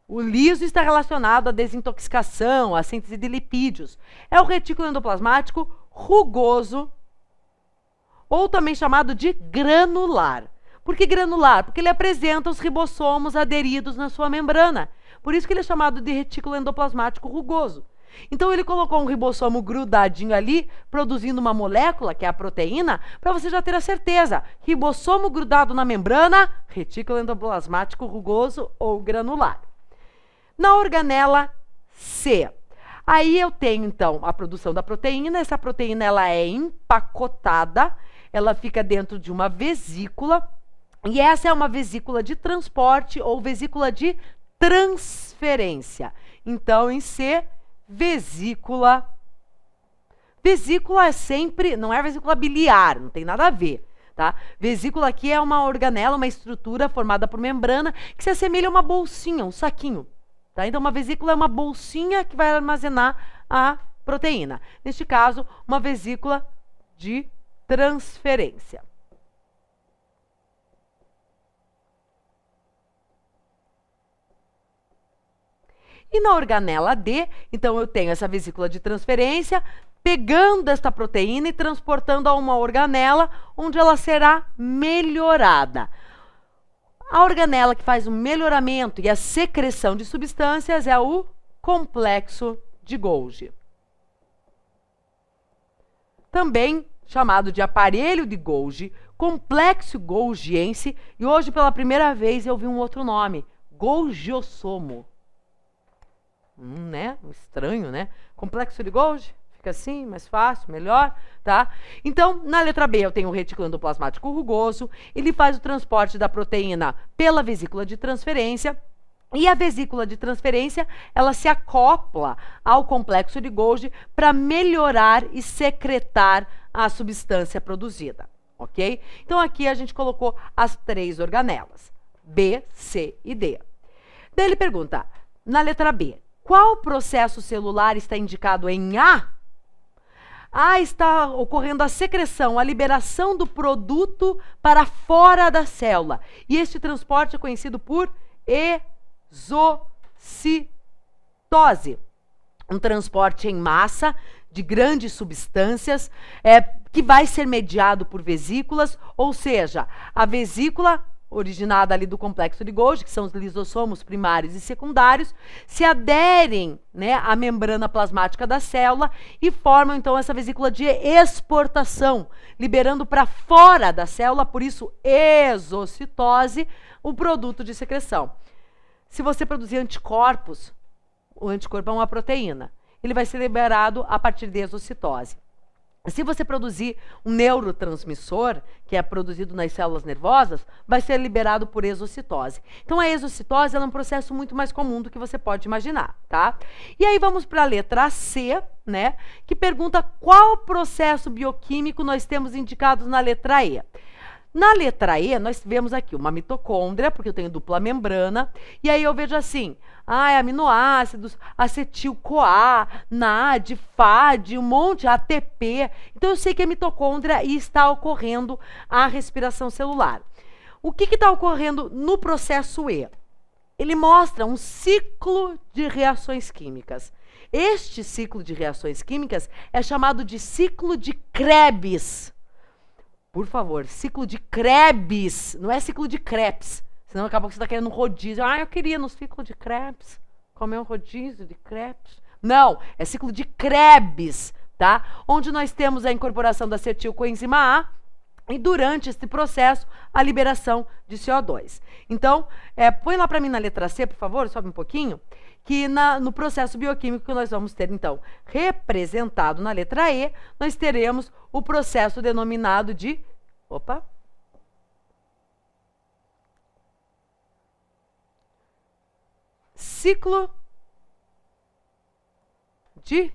O liso está relacionado à desintoxicação, à síntese de lipídios. É o retículo endoplasmático rugoso, ou também chamado de granular. Por que granular? Porque ele apresenta os ribossomos aderidos na sua membrana. Por isso que ele é chamado de retículo endoplasmático rugoso. Então ele colocou um ribossomo grudadinho ali, produzindo uma molécula, que é a proteína, para você já ter a certeza. Ribossomo grudado na membrana, retículo endoplasmático rugoso ou granular. Na organela C, aí eu tenho então a produção da proteína. Essa proteína ela é empacotada, ela fica dentro de uma vesícula, e essa é uma vesícula de transporte ou vesícula de transferência. Então, em C, vesícula. Vesícula é sempre, não é vesícula biliar, não tem nada a ver, tá? Vesícula aqui é uma organela, uma estrutura formada por membrana que se assemelha a uma bolsinha, um saquinho, tá? Então, uma vesícula é uma bolsinha que vai armazenar a proteína. Neste caso, uma vesícula de transferência. E na organela D, então eu tenho essa vesícula de transferência, pegando esta proteína e transportando a uma organela, onde ela será melhorada. A organela que faz o melhoramento e a secreção de substâncias é o complexo de Golgi. Também chamado de aparelho de Golgi, complexo golgiense, e hoje pela primeira vez eu vi um outro nome, Golgiossomo. Né? Estranho, né? Complexo de Golgi, fica assim, mais fácil, melhor, tá? Então, na letra B eu tenho o retículo endoplasmático rugoso, ele faz o transporte da proteína pela vesícula de transferência, e a vesícula de transferência, ela se acopla ao complexo de Golgi para melhorar e secretar a substância produzida, ok? Então, aqui a gente colocou as 3 organelas, B, C e D. Daí ele pergunta, na letra B, qual processo celular está indicado em A? A está ocorrendo a secreção, a liberação do produto para fora da célula. E este transporte é conhecido por exocitose. Um transporte em massa de grandes substâncias, que vai ser mediado por vesículas, ou seja, a vesícula originada ali do complexo de Golgi, que são os lisossomos primários e secundários, se aderem, né, à membrana plasmática da célula e formam então essa vesícula de exportação, liberando para fora da célula, por isso exocitose, o produto de secreção. Se você produzir anticorpos, o anticorpo é uma proteína, ele vai ser liberado a partir de exocitose. Se você produzir um neurotransmissor, que é produzido nas células nervosas, vai ser liberado por exocitose. Então, a exocitose ela é um processo muito mais comum do que você pode imaginar, tá? E aí vamos para a letra C, né? Que pergunta qual processo bioquímico nós temos indicados na letra E. Na letra E, nós vemos aqui uma mitocôndria, porque eu tenho dupla membrana, e aí eu vejo assim, aminoácidos, acetil-CoA, NAD, FAD, um monte, ATP. Então eu sei que é mitocôndria e está ocorrendo a respiração celular. O que está ocorrendo no processo E? Ele mostra um ciclo de reações químicas. Este ciclo de reações químicas é chamado de ciclo de Krebs. Por favor, ciclo de Krebs, não é ciclo de crepes. Senão acaba que você está querendo um rodízio. Eu queria no ciclo de crepes, comer um rodízio de crepes. Não, é ciclo de Krebs, tá? Onde nós temos a incorporação da acetilcoenzima A e durante esse processo a liberação de CO2. Então, põe lá para mim na letra C, por favor, sobe um pouquinho, que no processo bioquímico que nós vamos ter, então, representado na letra E, nós teremos o processo denominado de... ciclo de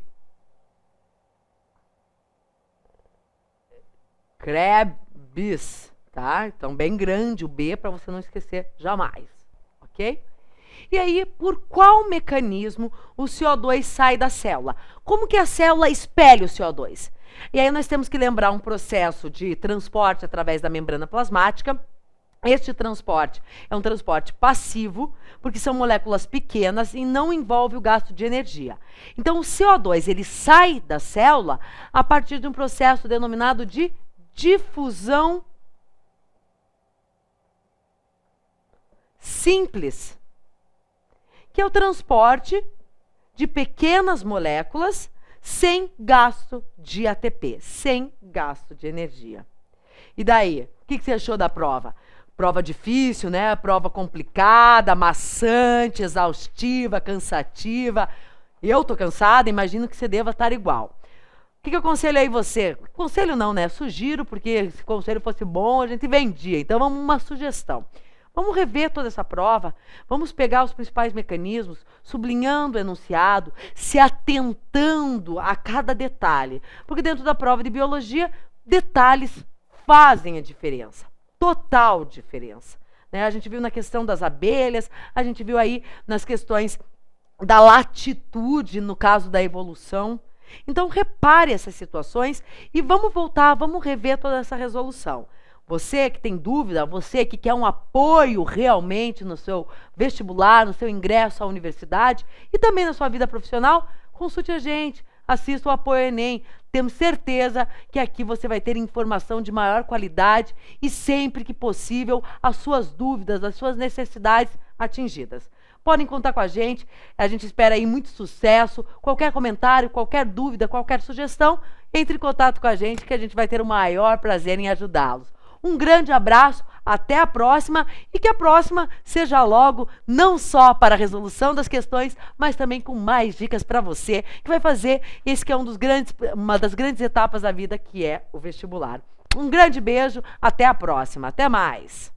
Krebs, tá? Então, bem grande o B para você não esquecer jamais, ok? E aí, por qual mecanismo o CO2 sai da célula? Como que a célula espelha o CO2? E aí nós temos que lembrar um processo de transporte através da membrana plasmática. Este transporte é um transporte passivo, porque são moléculas pequenas e não envolve o gasto de energia. Então, o CO2 ele sai da célula a partir de um processo denominado de difusão simples, que é o transporte de pequenas moléculas sem gasto de ATP, sem gasto de energia. E daí, o que você achou da prova? Prova difícil, né? Prova complicada, maçante, exaustiva, cansativa. Eu tô cansada, imagino que você deva estar igual. O que eu aconselho aí você? Conselho não, né? Sugiro, porque se o conselho fosse bom, a gente vendia. Então, vamos uma sugestão. Vamos rever toda essa prova, vamos pegar os principais mecanismos, sublinhando o enunciado, se atentando a cada detalhe. Porque dentro da prova de biologia, detalhes fazem a diferença, total diferença. Né? A gente viu na questão das abelhas, a gente viu aí nas questões da latitude, no caso da evolução. Então, repare essas situações e vamos voltar, vamos rever toda essa resolução. Você que tem dúvida, você que quer um apoio realmente no seu vestibular, no seu ingresso à universidade e também na sua vida profissional, consulte a gente, assista o Apoio Enem. Temos certeza que aqui você vai ter informação de maior qualidade e sempre que possível as suas dúvidas, as suas necessidades atingidas. Podem contar com a gente espera aí muito sucesso. Qualquer comentário, qualquer dúvida, qualquer sugestão, entre em contato com a gente que a gente vai ter o maior prazer em ajudá-los. Um grande abraço, até a próxima e que a próxima seja logo não só para a resolução das questões, mas também com mais dicas para você, que vai fazer esse que é uma das grandes etapas da vida, que é o vestibular. Um grande beijo, até a próxima, até mais!